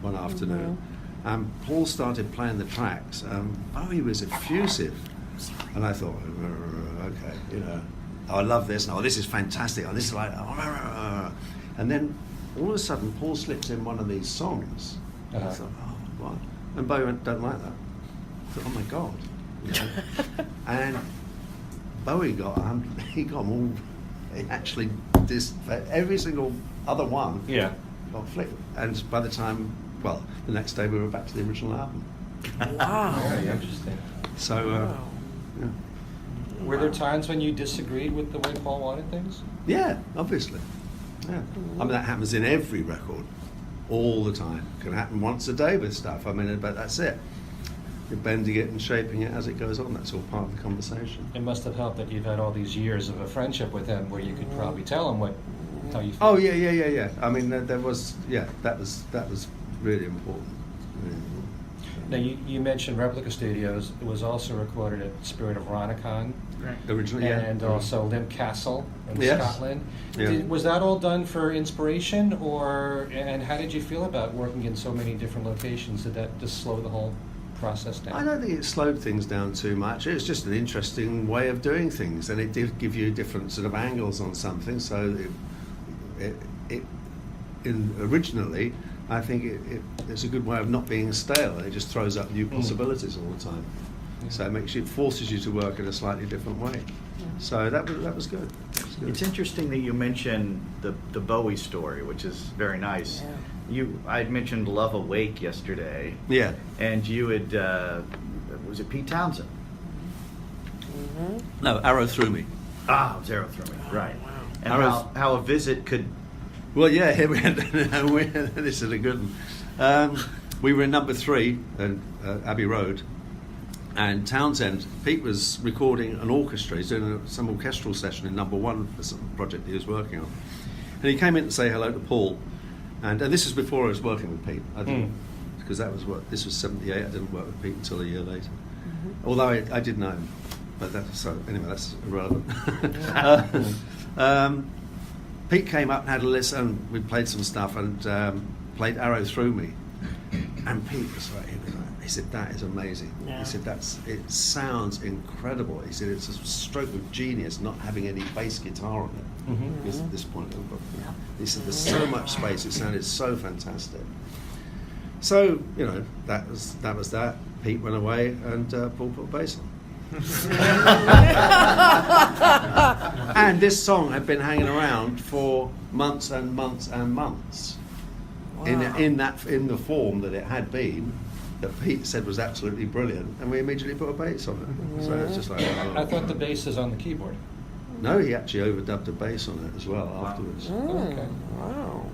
one afternoon, and Paul started playing the tracks. Bowie was effusive, and I thought, okay, I love this. Oh, this is fantastic. Oh, this is like, and then all of a sudden, Paul slips in one of these songs. I thought, oh, what? And Bowie went, don't like that. I thought, oh my God. And Bowie got them all. He actually did every single other one. Yeah. Got flicked. And by the time, the next day we were back to the original album. Wow. Very interesting. So, Were there times when you disagreed with the way Paul wanted things? yeah, obviously. Yeah. I mean, that happens in every record, all the time. It can happen once a day with stuff. I mean, but that's it. You're bending it and shaping it as it goes on. That's all part of the conversation. It must have helped that you've had all these years of a friendship with him, where you could probably tell him how you feel. Oh yeah. I mean, that was really important. Now, you mentioned Replica Studios. It was also recorded at Spirit of Ronicon. Right. Originally, And also Limp Castle in Yes. Scotland. Yeah. Was that all done for inspiration, and how did you feel about working in so many different locations? Did that just slow the whole process down? I don't think it slowed things down too much. It was just an interesting way of doing things, and it did give you different sort of angles on something. So originally, I think it's a good way of not being stale. It just throws up new possibilities all the time. So it forces you to work in a slightly different way. So that was good. It's interesting that you mentioned the Bowie story, which is very nice. I'd mentioned Love Awake yesterday. Yeah. And you had, was it Pete Townshend? No, Arrow Through Me. Ah, it was Arrow Through Me, right. And how a visit could... Well, yeah, here we had, this is a good one. We were in number 3 at Abbey Road, and Townshend, Pete was recording an orchestra. He's doing some orchestral session in number 1 for some project he was working on. And he came in to say hello to Paul. And this is before I was working with Pete. I didn't, because this was 78. I didn't work with Pete until a year later. Although I did know him. But that's irrelevant. Pete came up and had a listen. We played some stuff and played Arrow Through Me. And Pete was like, he said, that is amazing. Yeah. He said, it sounds incredible. He said, it's a stroke of genius not having any bass guitar on it. Because at this point, he said, there's so much space. It sounded so fantastic. So, that was that. Pete went away and Paul put bass on. And this song had been hanging around for months and months and months. Wow. In the form that it had been, that Pete said was absolutely brilliant, and we immediately put a bass on it. So it's just like, I thought the bass is on the keyboard. No, he actually overdubbed a bass on it as well afterwards. Okay. Wow.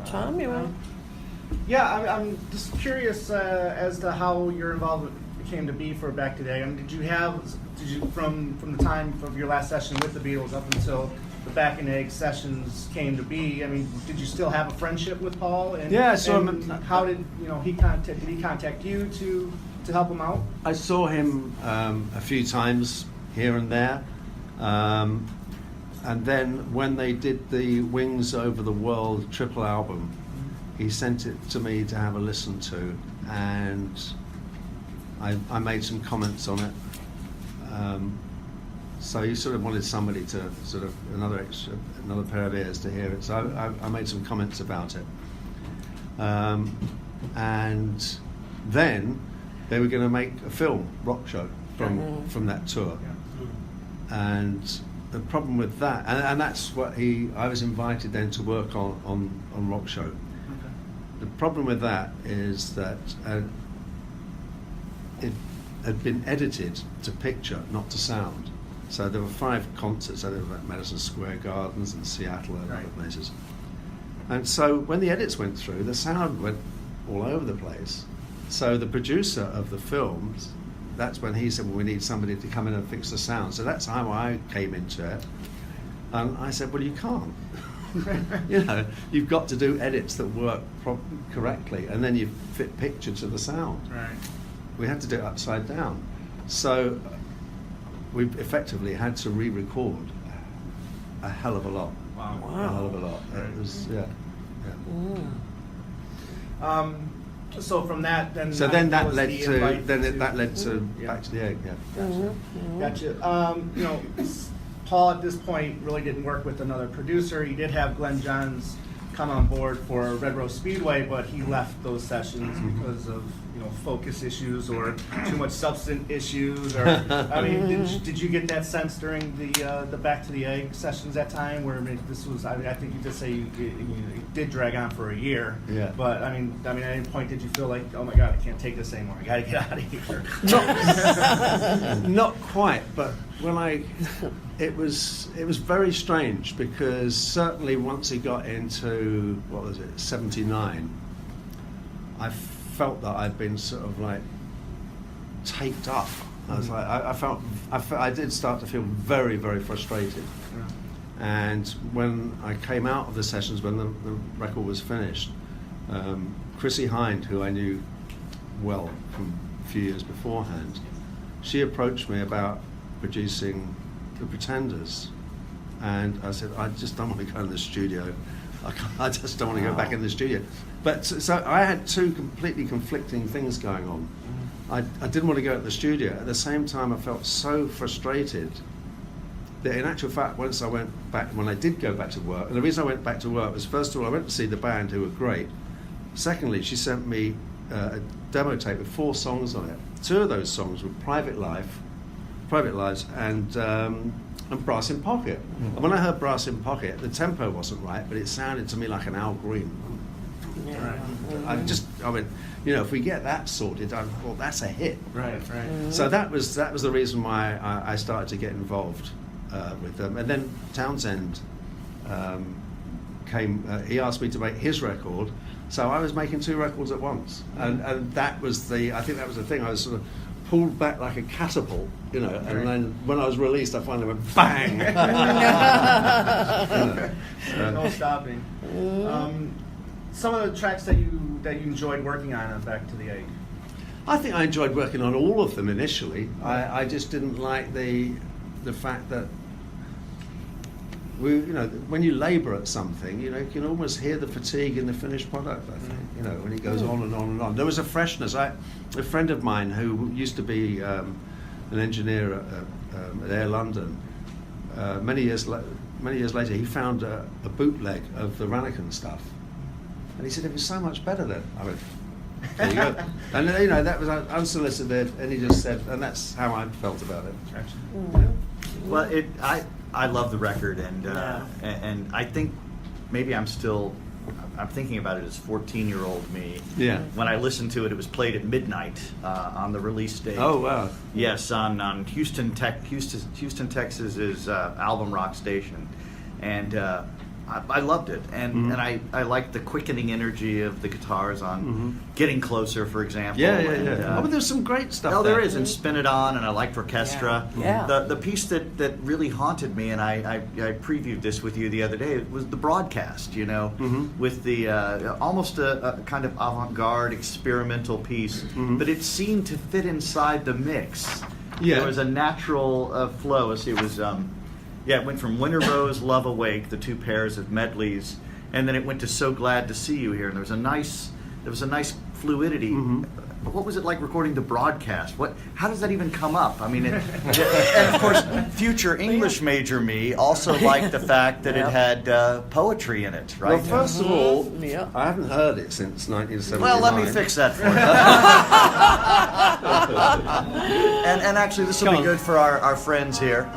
Tom, you want? Yeah, I'm just curious as to how your involvement came to be for Back Today. I mean, did you from the time of your last session with the Beatles up until the Back and Egg sessions came to be? I mean, did you still have a friendship with Paul? And, yeah. So how did he contact you to help him out? I saw him a few times here and there, and then when they did the Wings Over the World triple album, he sent it to me to have a listen to, and I made some comments on it. So he sort of wanted somebody to sort of another pair of ears to hear it. So I made some comments about it, and then they were going to make a film, Rock Show, from that tour. And the problem with that, and that's what I was invited then to work on Rock Show. Okay. The problem with that is that it had been edited to picture, not to sound. So there were 5 concerts, there were at Madison Square Gardens and Seattle and other places. And so when the edits went through, the sound went all over the place. So the producer of the films, that's when he said, well, we need somebody to come in and fix the sound. So that's how I came into it. And I said, well, you can't. You've got to do edits that work correctly, and then you fit picture to the sound. Right. We had to do it upside down. So we effectively had to re-record a hell of a lot. Wow. A hell of a lot. It was, yeah. So from that, then that led to Back to the Egg. Yeah. Gotcha. Paul at this point really didn't work with another producer. He did have Glenn Johns come on board for Red Rose Speedway, but he left those sessions because of focus issues or too much substance issues. Or I mean, did you get that sense during the Back to the Egg sessions that time, where this was? I think you did say it did drag on for a year. Yeah. But I mean, at any point did you feel like, oh my God, I can't take this anymore. I got to get out of here. Not quite, but it was very strange, because certainly once he got into 79, I felt that I'd been sort of like taped up. I was like, I did start to feel very, very frustrated. Yeah. And when I came out of the sessions, when the record was finished, Chrissie Hynde, who I knew well from a few years beforehand, she approached me about producing The Pretenders, and I said, I just don't want to go in the studio. I just don't want to go back in the studio. But so I had 2 completely conflicting things going on. I didn't want to go to the studio. At the same time, I felt so frustrated that in actual fact, when I did go back to work, and the reason I went back to work was, first of all, I went to see the band, who were great. Secondly, she sent me a demo tape with 4 songs on it. 2 of those songs were Private Lives and Brass in Pocket. And when I heard Brass in Pocket, the tempo wasn't right, but it sounded to me like an Al Green. Yeah. Right. I went, if we get that sorted, well, that's a hit. Right. Mm-hmm. So that was the reason why I started to get involved with them. And then Townshend came. He asked me to make his record, so I was making 2 records at once, and that was I think that was the thing. I was sort of pulled back like a catapult, and then when I was released, I finally went bang. No stopping. Some of the tracks that you enjoyed working on Back to the Egg. I think I enjoyed working on all of them initially. I just didn't like the fact that when you labour at something, you can almost hear the fatigue in the finished product. I think when it goes on and on and on. There was a freshness. A friend of mine who used to be an engineer at Air London, many years later, he found a bootleg of the Rannican stuff, and he said it was so much better then. I went, there you go. And that was unsolicited, and he just said, and that's how I felt about it. Well, I love the record, and I think maybe I'm thinking about it as 14-year-old me. Yeah. When I listened to it, it was played at midnight on the release date. Oh wow! Yes, on Houston, Texas's album rock station, and I loved it, and I liked the quickening energy of the guitars on Getting Closer, for example. Yeah. But there's some great stuff. Oh, there is, and Spin It On, and I liked Orchestra. Yeah. The piece that really haunted me, and I previewed this with you the other day, was the broadcast. With the almost a kind of avant-garde experimental piece, but it seemed to fit inside the mix. Yeah. There was a natural flow. It was. It went from Winter Rose, Love Awake, the 2 pairs of medleys, and then it went to So Glad to See You Here, and there was a nice fluidity but what was it like recording the broadcast? How does that even come up? I mean, and of course, future English major me also liked the fact that it had poetry in it, right? Well, first of all, Yeah. I haven't heard it since 1979. Well, let me fix that for you. and actually, this will be good for our friends here.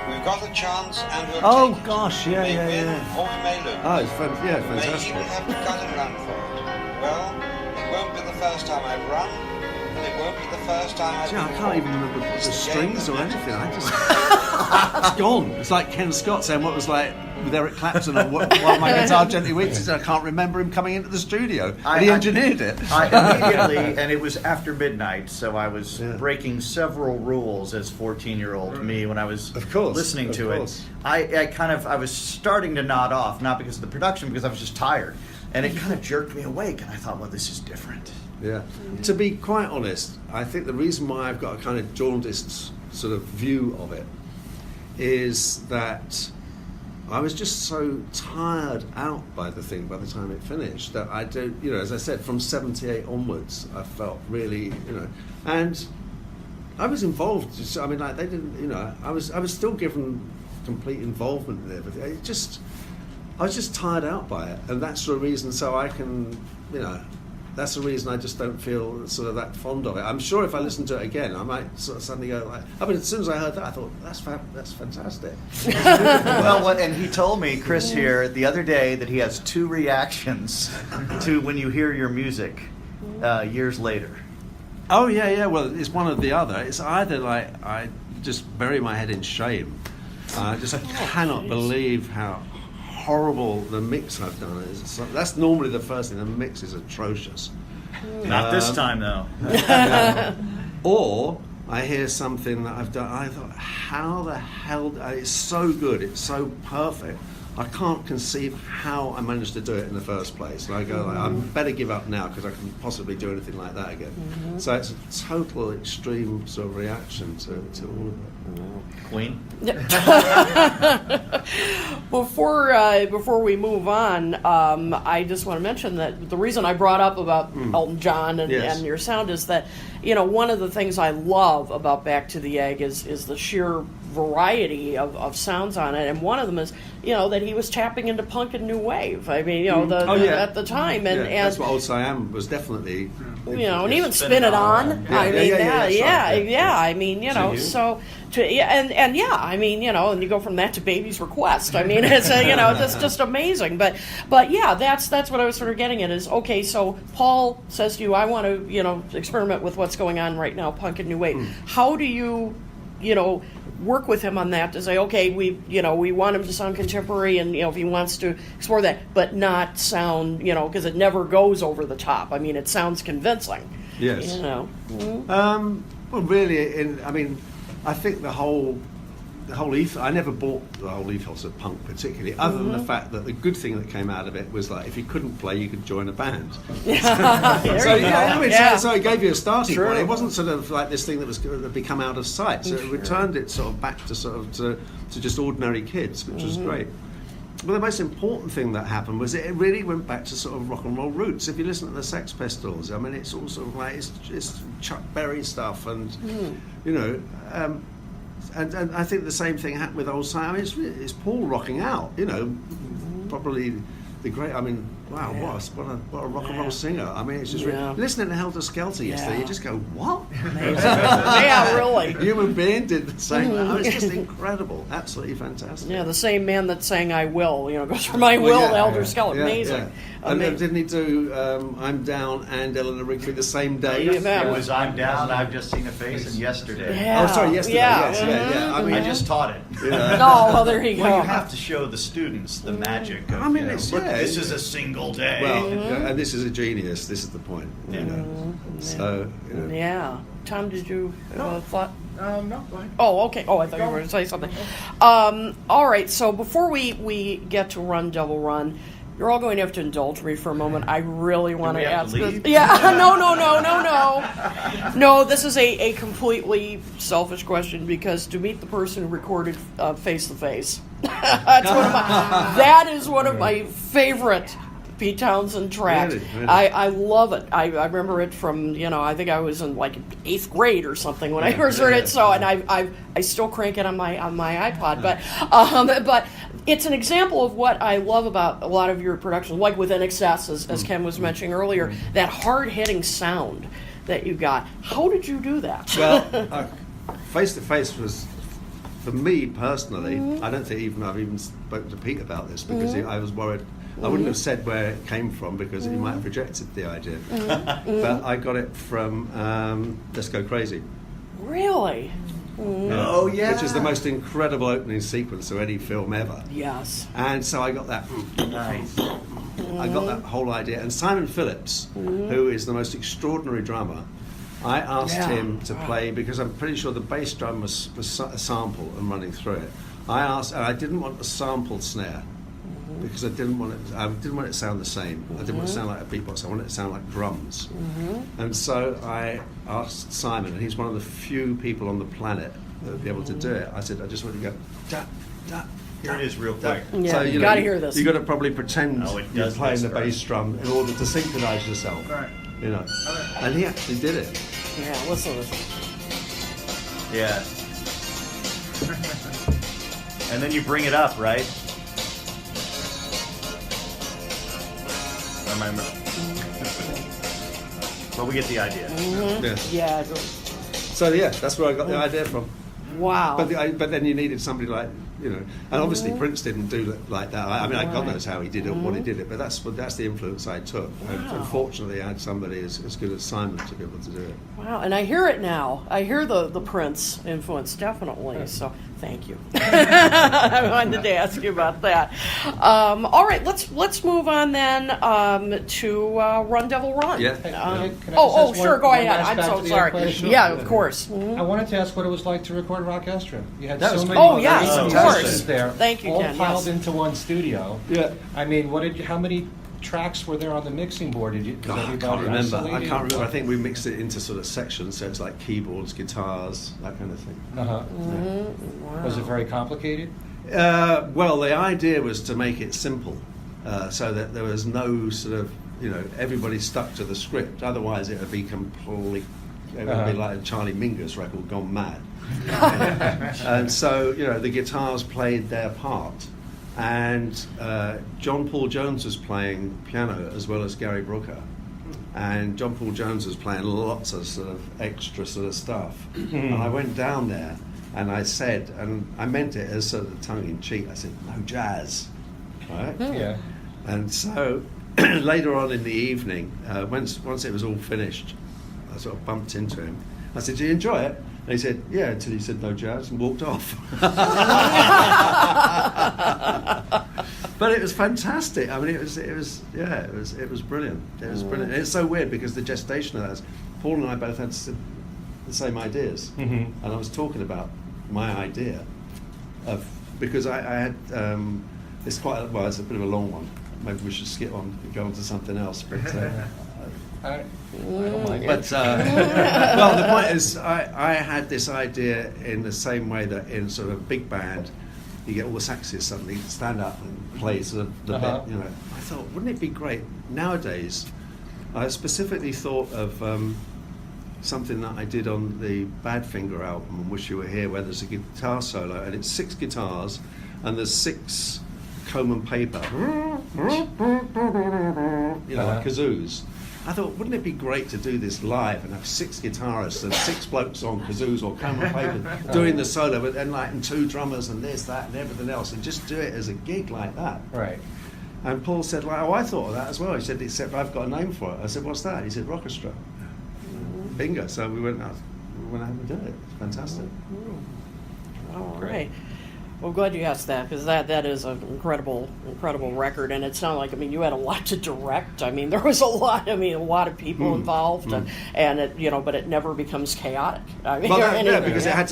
We've got a chance and we'll Oh, take it. gosh, We yeah, may yeah, win yeah. or we may lose. Oh, it's We may fantastic. even have to cut and run for it. Well, it won't be the first time I've run, and it won't be the first time I've Gee, I been can't even caught. remember the It's a strings game or of anything. It's gone. It's like Ken Scott saying what was like with Eric Clapton or while my guitar gently weeps. He said, I can't remember him coming into the studio. And he engineered it. I immediately, and it was after midnight, so I was breaking several rules as 14-year-old me when I was Of course, listening of to course. it. I was starting to nod off, not because of the production, because I was just tired. And it kind of jerked me awake, and I thought, well, this is different. Yeah. To be quite honest, I think the reason why I've got a kind of jaundiced sort of view of it is that I was just so tired out by the thing by the time it finished that I don't, as I said, from 78 onwards, I felt really, and I was involved. I mean, like they didn't, I was still given complete involvement in everything. I was just tired out by it, and that's the reason. So I can, that's the reason I just don't feel sort of that fond of it. I'm sure if I listen to it again, I might sort of suddenly go like, I mean, as soon as I heard that, I thought that's fantastic. Well, and he told me, Chris here, the other day that he has 2 reactions to when you hear your music years later. Oh yeah. Well, it's one or the other. It's either like I just bury my head in shame. I just cannot believe how horrible the mix I've done is. So that's normally the first thing. The mix is atrocious. Not this time, though. Or I hear something that I've done. I thought, how the hell? It's so good. It's so perfect. I can't conceive how I managed to do it in the first place. And I go, I better give up now because I can't possibly do anything like that again. So it's a total extreme sort of reaction to all of it. Queen? Before we move on, I just want to mention that the reason I brought up about Elton John and your sound is that, one of the things I love about Back to the Egg is the sheer variety of sounds on it, and one of them is, that he was tapping into punk and new wave. I mean, at the time, and that's what Old Siam was definitely. And even Spin It On. I mean, so. I mean, and you go from that to Baby's Request. I mean, it's that's just amazing. But yeah, that's what I was sort of getting at is, okay, so Paul says to you, I want to, experiment with what's going on right now, punk and new wave. How do you, work with him on that to say, okay, we want him to sound contemporary, and if he wants to explore that, but not sound, because it never goes over the top. I mean, it sounds convincing. Yes. Well, really, I think the whole ethos. I never bought the whole ethos of punk particularly, other than the fact that the good thing that came out of it was like if you couldn't play, you could join a band. So it gave you a starting point. It wasn't sort of like this thing that was going to become out of sight. So it returned it sort of back to to just ordinary kids, which was great. But the most important thing that happened was it really went back to sort of rock and roll roots. If you listen to the Sex Pistols, I mean, it's all sort of like it's Chuck Berry stuff, and and I think the same thing happened with Old Siam. I mean, it's Paul rocking out, probably the great. I mean, wow, what a rock and roll singer. I mean, it's just listening to Helter Skelter yesterday. You just go, what? Yeah, really. Human being did the same. It's just incredible, absolutely fantastic. Yeah, the same man that sang "I Will," goes from "I Will" to Helter Skelter. Amazing. Yeah. And then didn't he do "I'm Down" and Eleanor Rigby the same day? It was "I'm Down." I've just seen a face, and yesterday. Yeah. Oh, sorry, yesterday. Yeah. Yes, yeah. I mean, I just taught it. Yeah. Oh, well, there you go. Well, you have to show the students the magic of, look, this is a single day. Well, and this is a genius. This is the point. So. Yeah. Tom, did you thought? No, go ahead. Oh, okay. Oh, I thought you were going to say something. All right. So before we get to Run Devil Run, you're all going to have to indulge me for a moment. I really want to ask this. Yeah. No. No, this is a completely selfish question because to meet the person who recorded Face to Face, that is one of my favorite Pete Townshend track. Really? I love it. I remember it from, I think I was in like 8th grade or something when I first heard it. So, and I still crank it on my iPod. But it's an example of what I love about a lot of your productions, like with NXS, as Ken was mentioning earlier, that hard-hitting sound that you got. How did you do that? Well, Face to Face was, for me personally, I don't think I've even spoken to Pete about this because I was worried. I wouldn't have said where it came from because he might have rejected the idea. But I got it from Let's Go Crazy. Really? Oh, yeah. Which is the most incredible opening sequence of any film ever. Yes. And so I got that. Nice. I got that whole idea. And Simon Phillips, who is the most extraordinary drummer, I asked him to play, because I'm pretty sure the bass drum was a sample and running through it. And I didn't want a sampled snare because I didn't want it to sound the same. I didn't want it to sound like a beatbox. I wanted it to sound like drums. And so I asked Simon, and he's one of the few people on the planet that would be able to do it. I said, I just want you to go da da. Here it is, real quick. Yeah, So, you got to hear this. You got to probably pretend you're does playing this the first. bass drum in order to synchronize yourself. Right. And he actually did it. Yeah, listen to this. Yeah. And then you bring it up, right? I remember. But we get the idea. Yeah. Yeah. So that's where I got the idea from. Wow. But then you needed somebody like, and obviously Prince didn't do it like that. I mean, God knows how he did it, what he did it, but that's the influence I took. And unfortunately, I had somebody as good as Simon to be able to do it. Wow, and I hear it now. I hear the Prince influence, definitely. So thank you. I wanted to ask you about that. All right, let's move on then to Run Devil Run. Yeah. Can I just Oh, ask sure, one- go one ahead. last I'm back so to the sorry. question? Yeah, of course. I wanted to ask what it was like to record Rock Estra. You had That so was many cool. Oh, yes, great of musicians course. there, Thank you, all Ken, piled yes. into one studio. Yeah. I mean, how many tracks were there on the mixing board? Was I everybody can't remember. isolated? I think we mixed it into sort of sections, so it's like keyboards, guitars, that kind of thing. Was it very complicated? Well, the idea was to make it simple, so that there was no sort of, everybody stuck to the script. Otherwise, it would be it would be like a Charlie Mingus record gone mad. And so, the guitars played their part, and John Paul Jones was playing piano as well as Gary Brooker. And John Paul Jones was playing lots of sort of extra sort of stuff. And I went down there and I said, and I meant it as sort of tongue-in-cheek, I said, no jazz, right? Yeah. And so later on in the evening, once it was all finished, I sort of bumped into him. I said, "Do you enjoy it?" And he said, "Yeah," until he said no jazz and walked off. But it was fantastic. I mean, it was brilliant. It was brilliant. And it's so weird because the gestation of that, Paul and I both had the same ideas, and I was talking about my idea of, because I had it's quite it's a bit of a long one. Maybe we should skip on and go on to something else. But I don't mind. But well, the point is, I had this idea in the same way that in sort of a big band, you get all the saxes suddenly stand up and play sort of the bit. I thought, wouldn't it be great nowadays? I specifically thought of something that I did on the Badfinger album, "Wish You Were Here," where there's a guitar solo and it's 6 guitars and there's 6 comb and paper, like kazoos. I thought, wouldn't it be great to do this live and have 6 guitarists and 6 blokes on kazoos or comb and paper doing the solo, but then and 2 drummers and this, that, and everything else, and just do it as a gig like that. Right. And Paul said, "Oh, I thought of that as well." He said, "Except I've got a name for it." I said, "What's that?" He said, "Rockestra." Bingo. So we went out and did it. It's fantastic. All right. Well, glad you asked that, because that is an incredible record, and it sounded like, you had a lot to direct. There was a lot of people involved, and it, but it never becomes chaotic. Because it had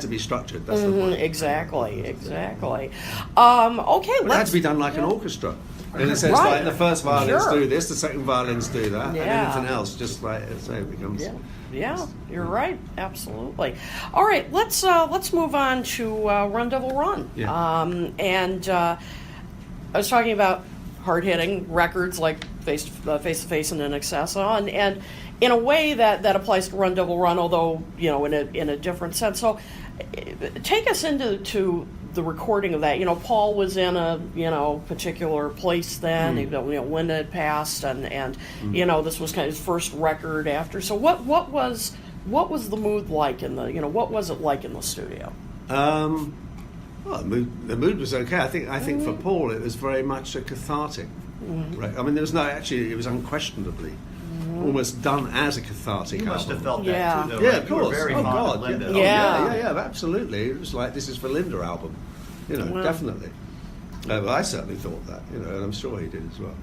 to be structured. That's the point. Exactly. Okay, It had to be done like an orchestra. In a sense, like the first violins do this, the second violins do that, and anything else, just like it becomes. Yeah, you're right. Absolutely. All right, let's move on to Run Devil Run. Yeah. And I was talking about hard-hitting records like Face to Face and In Excess, and in a way that applies to Run Devil Run, although in a different sense. So take us into the recording of that. Paul was in a particular place then. Linda had passed, and this was kind of his first record after. So what was the mood like in the what was it like in the studio? Well, the mood was okay. I think for Paul it was very much a cathartic. Right. I mean, there was it was unquestionably almost done as a cathartic You must album. have felt Yeah. that too, though. Yeah, right? of You were course. very Oh fond of God, Linda. Yeah. Absolutely. It was like, this is for Linda album, Wow. definitely. Well, I certainly thought that, and I'm sure he did as well.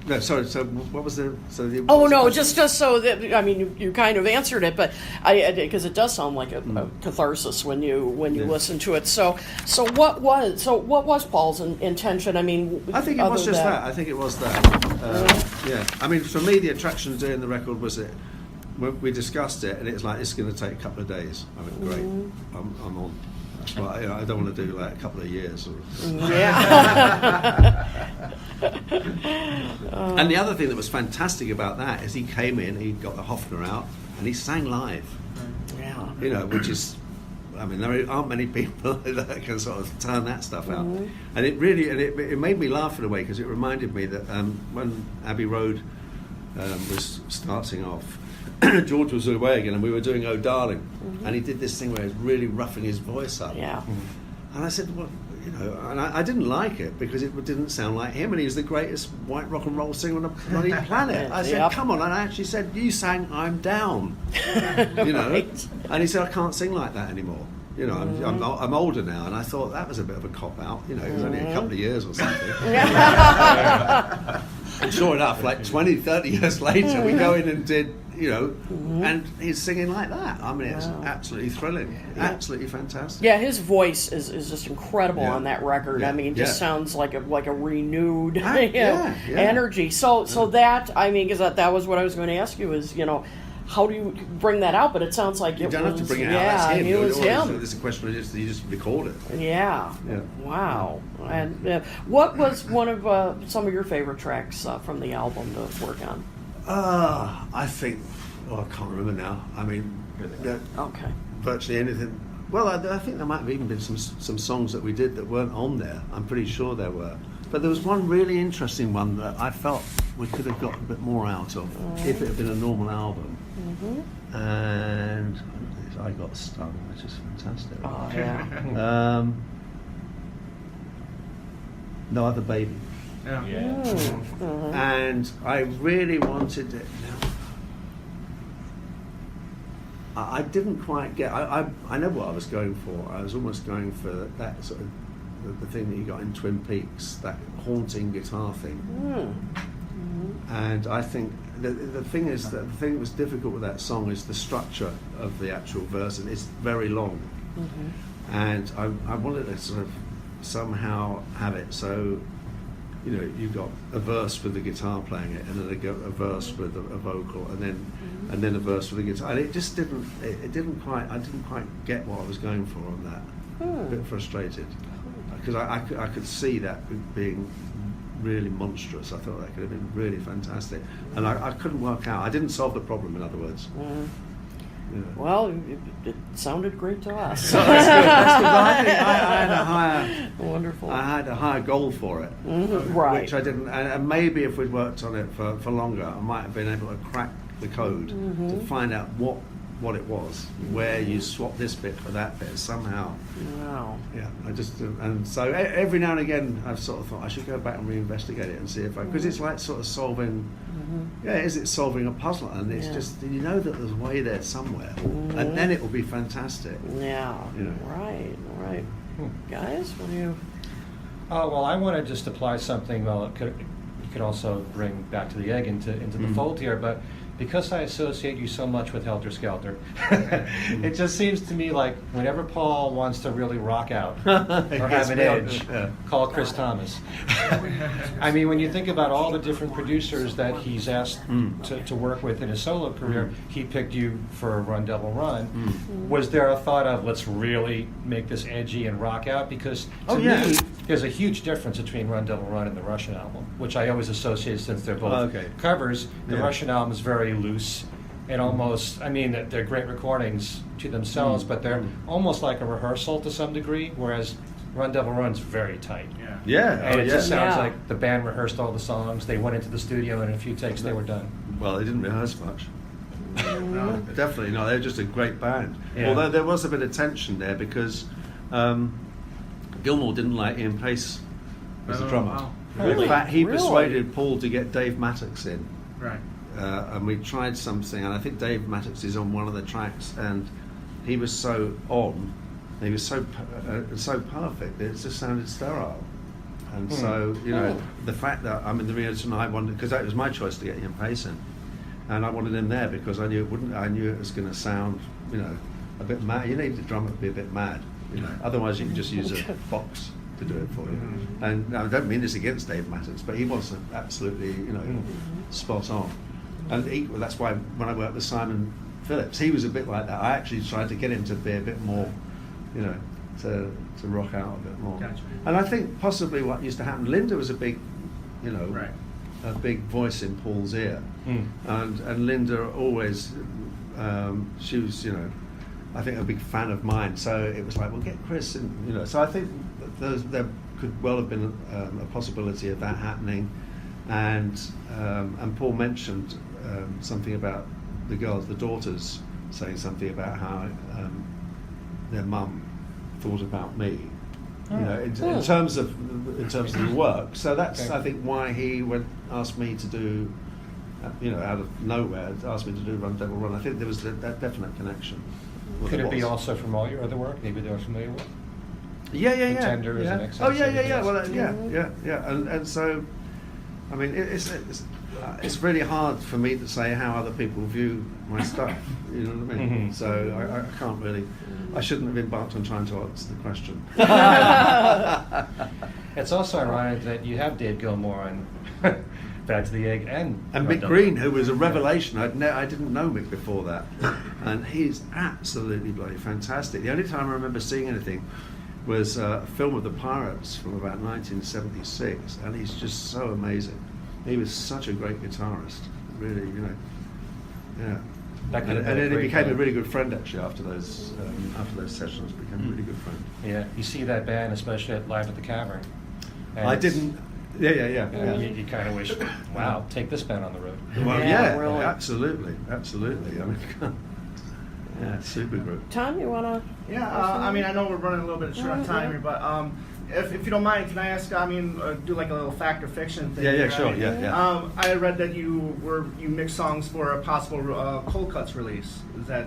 No, sorry. So what was the? Oh no, just so that you kind of answered it, but because it does sound like a catharsis when you listen to it. So what was Paul's intention? I think it was just that. I think it was that. Yeah. I mean, for me, the attraction of doing the record was that we discussed it, and it's like, it's going to take a couple of days. I mean, great. I'm on. That's why I don't want to do like a couple of years. Yeah. And the other thing that was fantastic about that is he came in, he got the Hofner out, and he sang live. Yeah. Which is, there aren't many people that can sort of turn that stuff out. And it really, it made me laugh in a way, because it reminded me that when Abbey Road was starting off, George was away again, and we were doing Oh Darling, and he did this thing where he was really roughing his voice up. Yeah. And I said, well, and I didn't like it because it didn't sound like him, and he was the greatest white rock and roll singer on the bloody planet. I said, come on, and I actually said, you sang I'm Down, Right. And he said, I can't sing like that anymore. I'm older now, and I thought that was a bit of a cop out. It was only a couple of years or something. And sure enough, like 20, 30 years later, we go in and did, and he's singing like that. It's absolutely thrilling, absolutely fantastic. Yeah, his voice is just incredible on that record. Yeah. Sounds like a renewed Yeah. energy. So that because that was what I was going to ask you is how do you bring that out? But it sounds like You it don't was, have to bring it out. yeah, That's him. it was him. It's a question of you just record it. Yeah. Wow. And what was one of some of your favorite tracks from the album to work on? I think. I can't remember now. Okay. Virtually anything. Well, I think there might have even been some songs that we did that weren't on there. I'm pretty sure there were. But there was one really interesting one that I felt we could have got a bit more out of if it had been a normal album. And I Got Stung, which is fantastic. Oh, yeah. No Other Baby. And I really wanted it. I didn't quite get. I know what I was going for. I was almost going for that sort of the thing that you got in Twin Peaks, that haunting guitar thing. And I think the thing is that the thing that was difficult with that song is the structure of the actual verse, and it's very long. And I wanted to sort of somehow have it so, you've got a verse with the guitar playing it, and then a verse with a vocal, and then a verse with the guitar, and it just didn't. I didn't quite get what I was going for on that. A bit frustrated because I could see that being really monstrous. I thought that could have been really fantastic, and I couldn't work out. I didn't solve the problem, in other words. Well, it sounded great to us. So that's good. That's good. I think I had a higher. Wonderful. I had a higher goal for it, right? Which I didn't. And maybe if we'd worked on it for longer, I might have been able to crack the code to find out what it was, where you swap this bit for that bit somehow. Wow. Yeah, and so every now and again I've sort of thought I should go back and reinvestigate it and see if because it's like sort of solving. Is it solving a puzzle? And it's just that there's a way there somewhere, and then it will be fantastic. Yeah. Right. Guys, what do you? Well, I want to just apply something. Well, you could also bring back to the egg into the fold here, but because I associate you so much with Helter Skelter, it just seems to me like whenever Paul wants to really rock out or have an edge, call Chris Thomas. I mean, when you think about all the different producers that he's asked to work with in his solo career, he picked you for Run Devil Run. Was there a thought of, let's really make this edgy and rock out? Because to me, there's a huge difference between Run Devil Run and the Russian album, which I always associate since they're both covers. The Russian album is very loose and almost, I mean, they're great recordings to themselves, but they're almost like a rehearsal to some degree, whereas Run Devil Run's very tight. And it just sounds like the band rehearsed all the songs, they went into the studio, and in a few takes they were done. Well, they didn't rehearse much. No, definitely not. They're just a great band. Although there was a bit of tension there because Gilmour didn't like Ian Pace as a drummer. Wow. In fact, he persuaded Paul to get Dave Mattox in. Right. And we tried something, and I think Dave Mattox is on one of the tracks, and he was so on, he was so perfect, it just sounded sterile. And so, you know, the fact that I'm in the rehearsal and I wanted, because that was my choice to get Ian Pace in, and I wanted him there because I knew it was going to sound, you know, a bit mad. You need the drummer to be a bit mad, you know. Otherwise, you can just use a box to do it for you. And I don't mean this against Dave Mattox, but he was absolutely, you know, spot on. And that's why when I worked with Simon Phillips, he was a bit like that. I actually tried to get him to be a bit more, you know, to rock out a bit more. Gotcha. And I think possibly what used to happen, Linda was a big, you know, a big voice in Paul's ear. And Linda always, she was, you know, I think a big fan of mine. So it was like, well, get Chris, and you know. So I think there could well have been a possibility of that happening. And Paul mentioned something about the girls, the daughters, saying something about how their mum thought about me, you know, in terms of the work. So that's I think why he asked me to do, you know, out of nowhere, asked me to do Run Devil Run. I think there was that definite connection. Could it be also from all your other work? Maybe they were familiar with. Tender is an excellent. Oh yeah. Well, yeah. And so, I mean, it's really hard for me to say how other people view my stuff. You know what I mean? So I can't really. I shouldn't have embarked on trying to answer the question. It's also ironic that you have Dave Gilmour on Back to the Egg and Mick Green, who was a revelation. I didn't know Mick before that, and he's absolutely bloody fantastic. The only time I remember seeing anything was a film of the Pirates from about 1976, and he's just so amazing. He was such a great guitarist, really, you know. Yeah. And then he became a really good friend actually after those sessions. Became a really good friend. Yeah, you see that band, especially at Live at the Cavern. I didn't. Yeah. You kind of wish, wow, take this band on the road. Well, really. absolutely. I mean, yeah, super group. Tom, you wanna? Yeah, I mean, I know we're running a little bit short on time here, but if you don't mind, can I ask? I mean, do like a little fact or fiction thing. Yeah, sure. Yeah. I read that you mixed songs for a possible Cold Cuts release. Is that?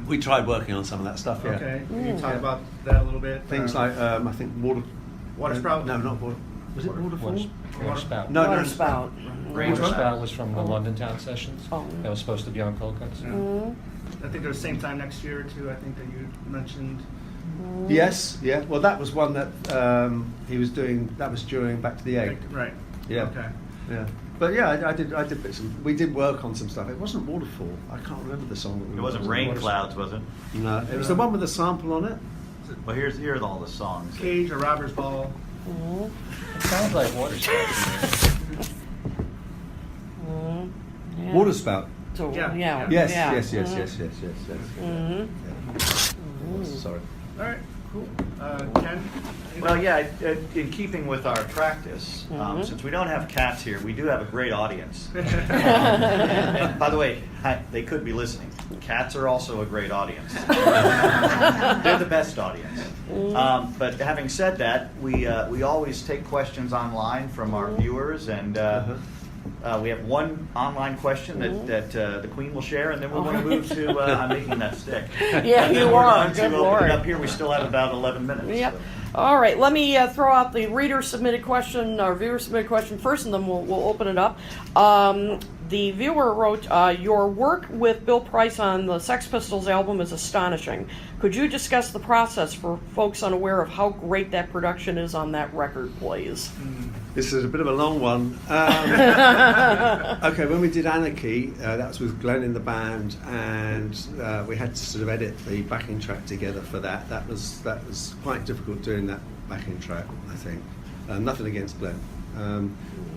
We tried working on some of that stuff. Yeah. Okay. Can you talk about that a little bit? Things like I think Water Sprout. No, not water. Was it Waterfall? Water Spout. No, Water Spout. Water Spout was from the London Town sessions. Oh. That was supposed to be on Cold Cuts. I think there's the same time next year too. I think that you mentioned. Yes, yeah. Well, that was one that he was doing. That was during Back to the Egg. Right. Yeah. Okay. Yeah. But yeah, I did bits. We did work on some stuff. It wasn't Waterfall. I can't remember the song. It wasn't Rain Clouds, was it? No, it was the one with the sample on it. Well, here's all the songs. Cage or Robber's Ball. It sounds like Water Spout. Water Spout. So, Yeah. Yes. Sorry. All right. Cool. Ken. Well, yeah, in keeping with our practice, since we don't have cats here, we do have a great audience. And by the way, they could be listening. Cats are also a great audience. They're the best audience. But having said that, we always take questions online from our viewers, and we have one online question that the Queen will share, and then we're going to move to I'm making that stick. Yeah, and you we're are. going to Good open Lord. it up here. We still have about 11 minutes. Yep. So. All right. Let me throw out the reader submitted question or viewer submitted question first, and then we'll open it up. The viewer wrote, your work with Bill Price on the Sex Pistols album is astonishing. Could you discuss the process for folks unaware of how great that production is on that record, please? This is a bit of a long one. Okay, when we did Anarchy, that was with Glenn in the band, and we had to sort of edit the backing track together for that. That was quite difficult doing that backing track, I think. Nothing against Glenn.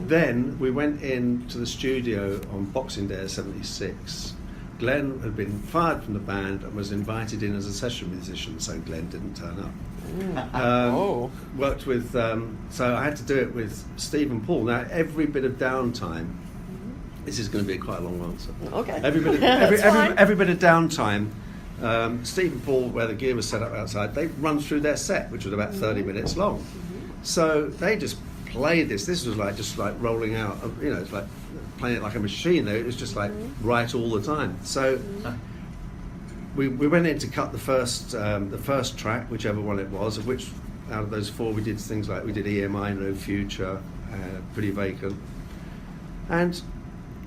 Then we went into the studio on Boxing Day of '76. Glenn had been fired from the band and was invited in as a session musician, so Glenn didn't turn up. Worked with, so I had to do it with Steve and Paul. Now, every bit of downtime, this is going to be quite a long answer. Okay. Every bit of downtime, Steve and Paul, where the gear was set up outside, they run through their set, which was about 30 minutes long. So they just played this. This was just like rolling out, it's like playing it like a machine. It was just like right all the time. So we went in to cut the first track, whichever one it was, of which out of those four we did things like we did EMI, No Future, Pretty Vacant. And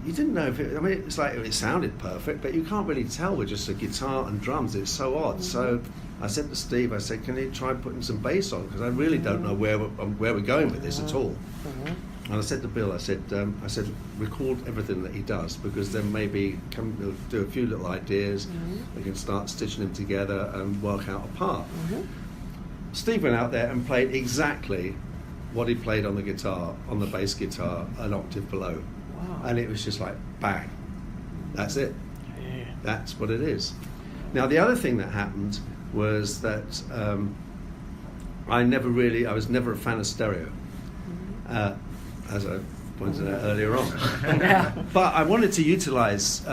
you didn't know if it's like it sounded perfect, but you can't really tell with just a guitar and drums. It's so odd. So I said to Steve, I said, can you try putting some bass on? Because I really don't know where we're going with this at all. And I said to Bill, I said, record everything that he does, because then maybe we'll do a few little ideas. We can start stitching them together and work out a part. Steve went out there and played exactly what he played on the guitar, on the bass guitar, an octave below. Wow. And it was just like, bang. That's it. Yeah. That's what it is. Now, the other thing that happened was that I was never a fan of stereo. As I pointed out earlier on. But I wanted to utilize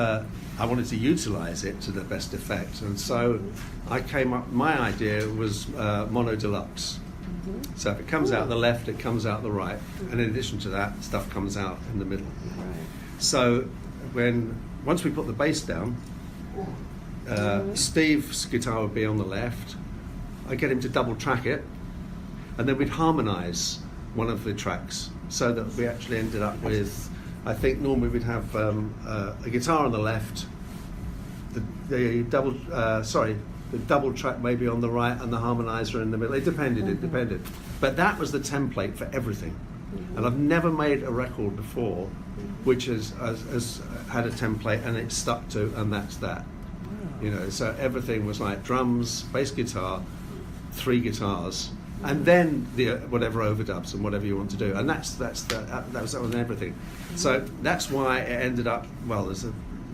it to the best effect, and so I came up. My idea was mono deluxe. So if it comes out the left, it comes out the right, and in addition to that, stuff comes out in the middle. So once we put the bass down, Steve's guitar would be on the left. I get him to double track it, and then we'd harmonise one of the tracks, so that we actually ended up with, I think normally we'd have a guitar on the left, the double track maybe on the right, and the harmonizer in the middle. It depended. But that was the template for everything. And I've never made a record before which has had a template and it's stuck to, and that's that. So everything was like drums, bass guitar, 3 guitars, and then the whatever overdubs and whatever you want to do, and that was everything. So that's why it ended up. Well, there's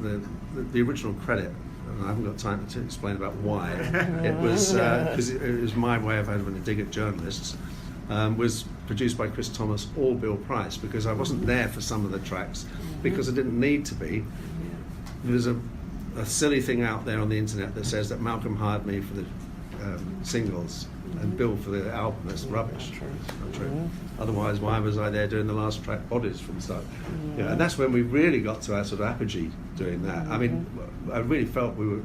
the original credit, and I haven't got time to explain about why. It was because it was my way of having a dig at journalists. Was produced by Chris Thomas or Bill Price, because I wasn't there for some of the tracks because I didn't need to be. There's a silly thing out there on the internet that says that Malcolm hired me for the singles and Bill for the album. That's rubbish. It's not true. Otherwise, why was I there doing the last track, Bodies, from start? And that's when we really got to our sort of apogee doing that. I mean, I really felt we were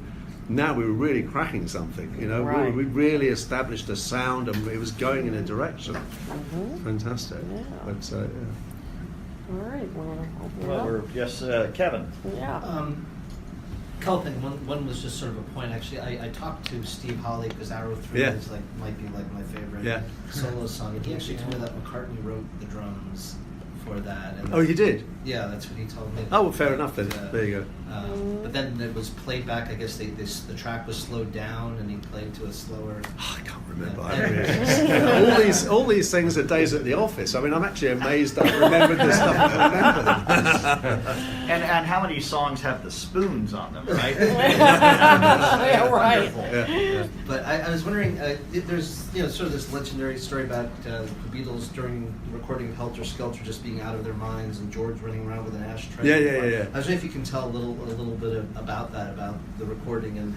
really cracking something. We really established a sound, and it was going in a direction. Fantastic. But All right. Kevin. Yeah. Couple things. One was just sort of a point. Actually, I talked to Steve Holley, because Arrow 3 is might be my favorite solo song, and he actually told me that McCartney wrote the drums for that. And you did? Yeah, that's what he told me. Oh, well, fair enough then. There you go. But then it was played back. I guess the track was slowed down, and he played to a slower. I can't remember. All these things are days at the office. I mean, I'm actually amazed that I remembered this stuff. And how many songs have the spoons on them, right? Yeah, right. But I was wondering, there's sort of this legendary story about the Beatles during recording Helter Skelter just being out of their minds, and George running around with an ashtray. Yeah. I was wondering if you can tell a little bit about that, about the recording and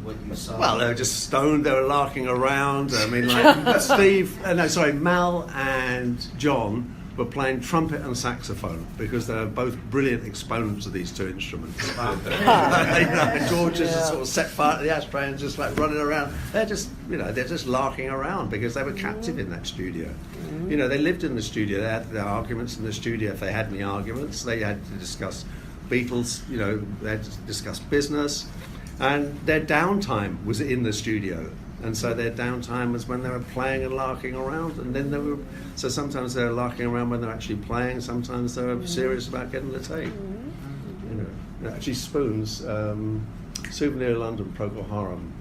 what you saw. Well, they were just stoned. They were larking around. I mean, like Mal and John were playing trumpet and saxophone, because they're both brilliant exponents of these two instruments. George just sort of set fire to the ashtray and just like running around. They're just larking around because they were captive in that studio. They lived in the studio. They had their arguments in the studio. If they had any arguments, they had to discuss Beatles, you know, they discussed business, and their downtime was in the studio. And so their downtime was when they were playing and larking around, and then so sometimes they were larking around when they're actually playing, sometimes they were serious about getting the tape. You know, actually Spoons, Souvenir London, Procol Harum,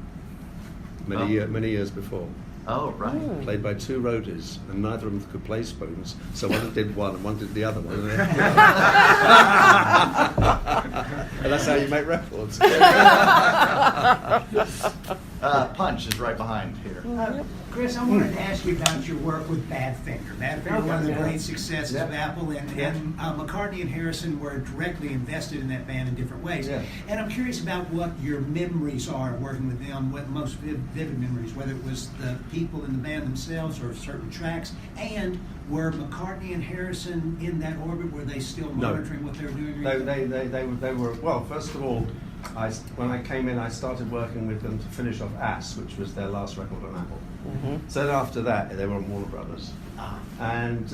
many years before. Oh, right. Played by two roadies, and neither of them could play spoons, so one did one and one did the other one. And that's how you make records. Punch is right behind here. Chris, I wanted to ask you about your work with Badfinger. Badfinger, one of the great successes of Apple, and McCartney and Harrison were directly invested in that band in different ways. Yeah. And I'm curious about what your memories are working with them, what most vivid memories, whether it was the people in the band themselves or certain tracks, and were McCartney and Harrison in that orbit? Were they still monitoring what they were doing? They were, well, first of all, when I came in, I started working with them to finish off Ass, which was their last record on Apple. So then after that, they were on Warner Brothers. And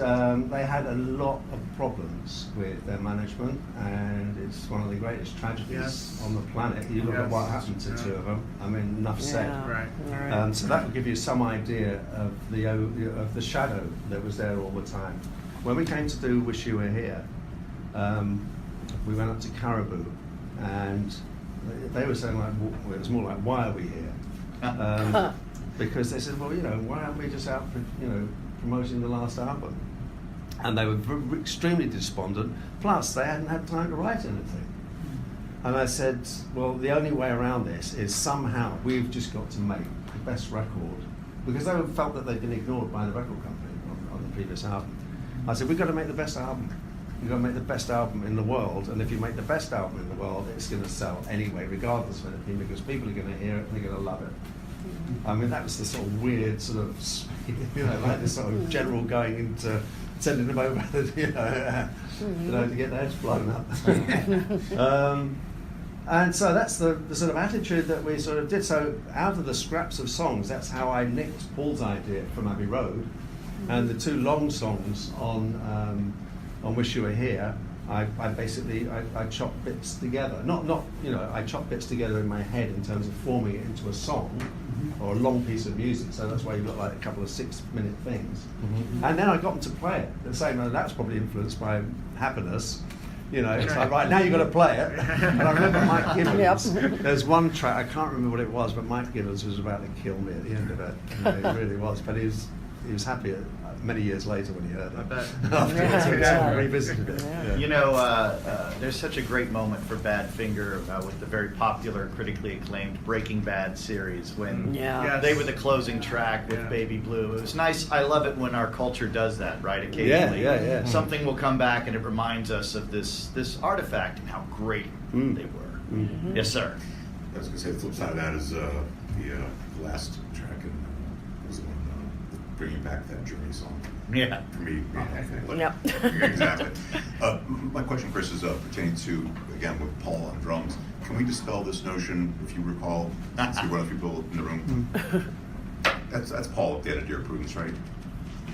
they had a lot of problems with their management, and it's one of the greatest tragedies on the planet. You look at what happened to two of them. I mean, enough said. Right. So that will give you some idea of the shadow that was there all the time. When we came to do Wish You Were Here, we went up to Caribou, and they were saying, like, well, it was more like, why are we here? Because they said, well, you know, why aren't we just out, promoting the last album? And they were extremely despondent. Plus, they hadn't had time to write anything. And I said, well, the only way around this is somehow we've just got to make the best record, because they felt that they'd been ignored by the record company on the previous album. I said, we've got to make the best album. You've got to make the best album in the world, and if you make the best album in the world, it's going to sell anyway, regardless of anything, because people are going to hear it and they're going to love it. I mean, that was the sort of weird sort of, like this sort of general going into sending them over, to get their heads blown up. And so that's the sort of attitude that we sort of did. So out of the scraps of songs, that's how I nicked Paul's idea from Abbey Road, and the two long songs on Wish You Were Here, I basically chopped bits together. I chopped bits together in my head in terms of forming it into a song or a long piece of music. So that's why you've got like a couple of 6-minute things. And then I got them to play it. The same, that's probably influenced by Happiness. It's like, right, now you've got to play it. And I remember Mike Gibbons, there's one track, I can't remember what it was, but Mike Gibbons was about to kill me at the end of it. He really was. But he was happy many years later when he heard it. I bet. Afterwards, revisited it. Yeah. There's such a great moment for Badfinger with the very popular, critically acclaimed Breaking Bad series when they were the closing track with Baby Blue. It was nice. I love it when our culture does that, right? Occasionally, something will come back and it reminds us of this artifact and how great they were. Yes, sir. I was going to say the flip side of that is the last track in was the one bringing back that Journey song. Yeah. For me, Yep. Exactly. My question, Chris, is pertaining to, again, with Paul on drums. Can we dispel this notion, if you recall, see one of the people in the room? That's Paul at the end of Dear Prudence, right?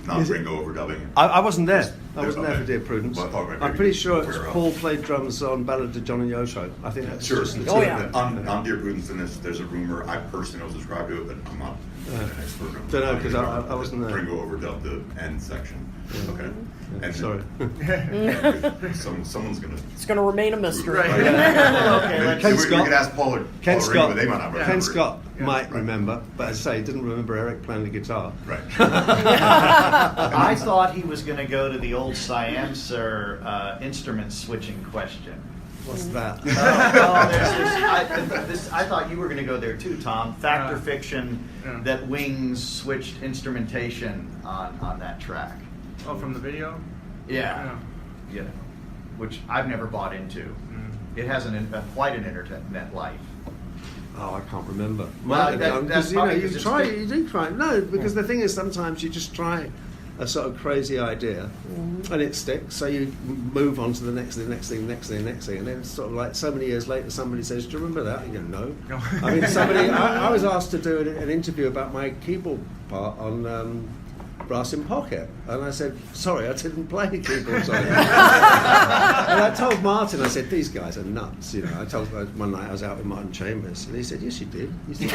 Not Ringo overdubbing. I wasn't there. I wasn't there for Dear Prudence. Well, I'm pretty sure it was Paul played drums on Ballad of John and Yosho. I think that's just the two. On Dear Prudence, and there's a rumor, I personally don't subscribe to it, but I'm not an expert. Don't know, because I wasn't there. Ringo overdubbed the end section. Okay. And sorry. Someone's going to... It's going to remain a mystery. Right. Okay, Ken Scott. We could ask Paul or Ken Scott, Ringo, they might not remember. Ken Scott might remember, but as I say, he didn't remember Eric playing the guitar. Right. I thought he was going to go to the old Siam Sir instrument switching question. What's that? I thought you were going to go there too, Tom. Fact or fiction that Wings switched instrumentation on that track? Oh, from the video? Yeah. Which I've never bought into. It has quite an internet life. Oh, I can't remember. Well, that's probably you do try. No, because the thing is, sometimes you just try a sort of crazy idea, and it sticks. So you move on to the next thing, and then it's sort of like so many years later, somebody says, "Do you remember that?" And you go, "No." I mean, I was asked to do an interview about my keyboard part on brass in pocket. And I said, sorry, I didn't play keyboards on it. And I told Martin, I said, these guys are nuts. You know, I told one night I was out with Martin Chambers, and he said, yes, you did. He said,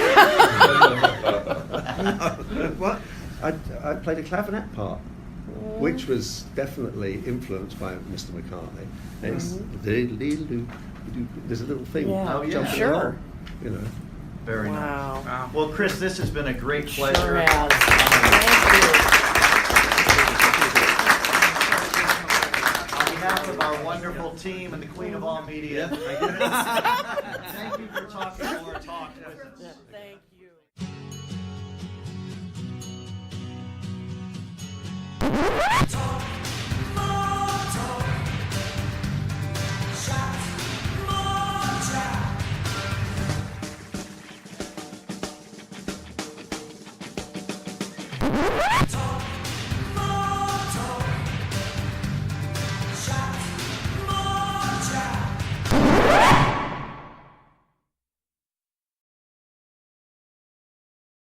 what? I played a clavinet part, which was definitely influenced by Mr. McCartney. And it's there's a little thing jumping along, you know. Very Wow. nice. Well, Chris, this has been a great pleasure. Sure has. Thank you. On behalf of our wonderful team and the Queen of all media, thank you for talking more talk with us. Thank you.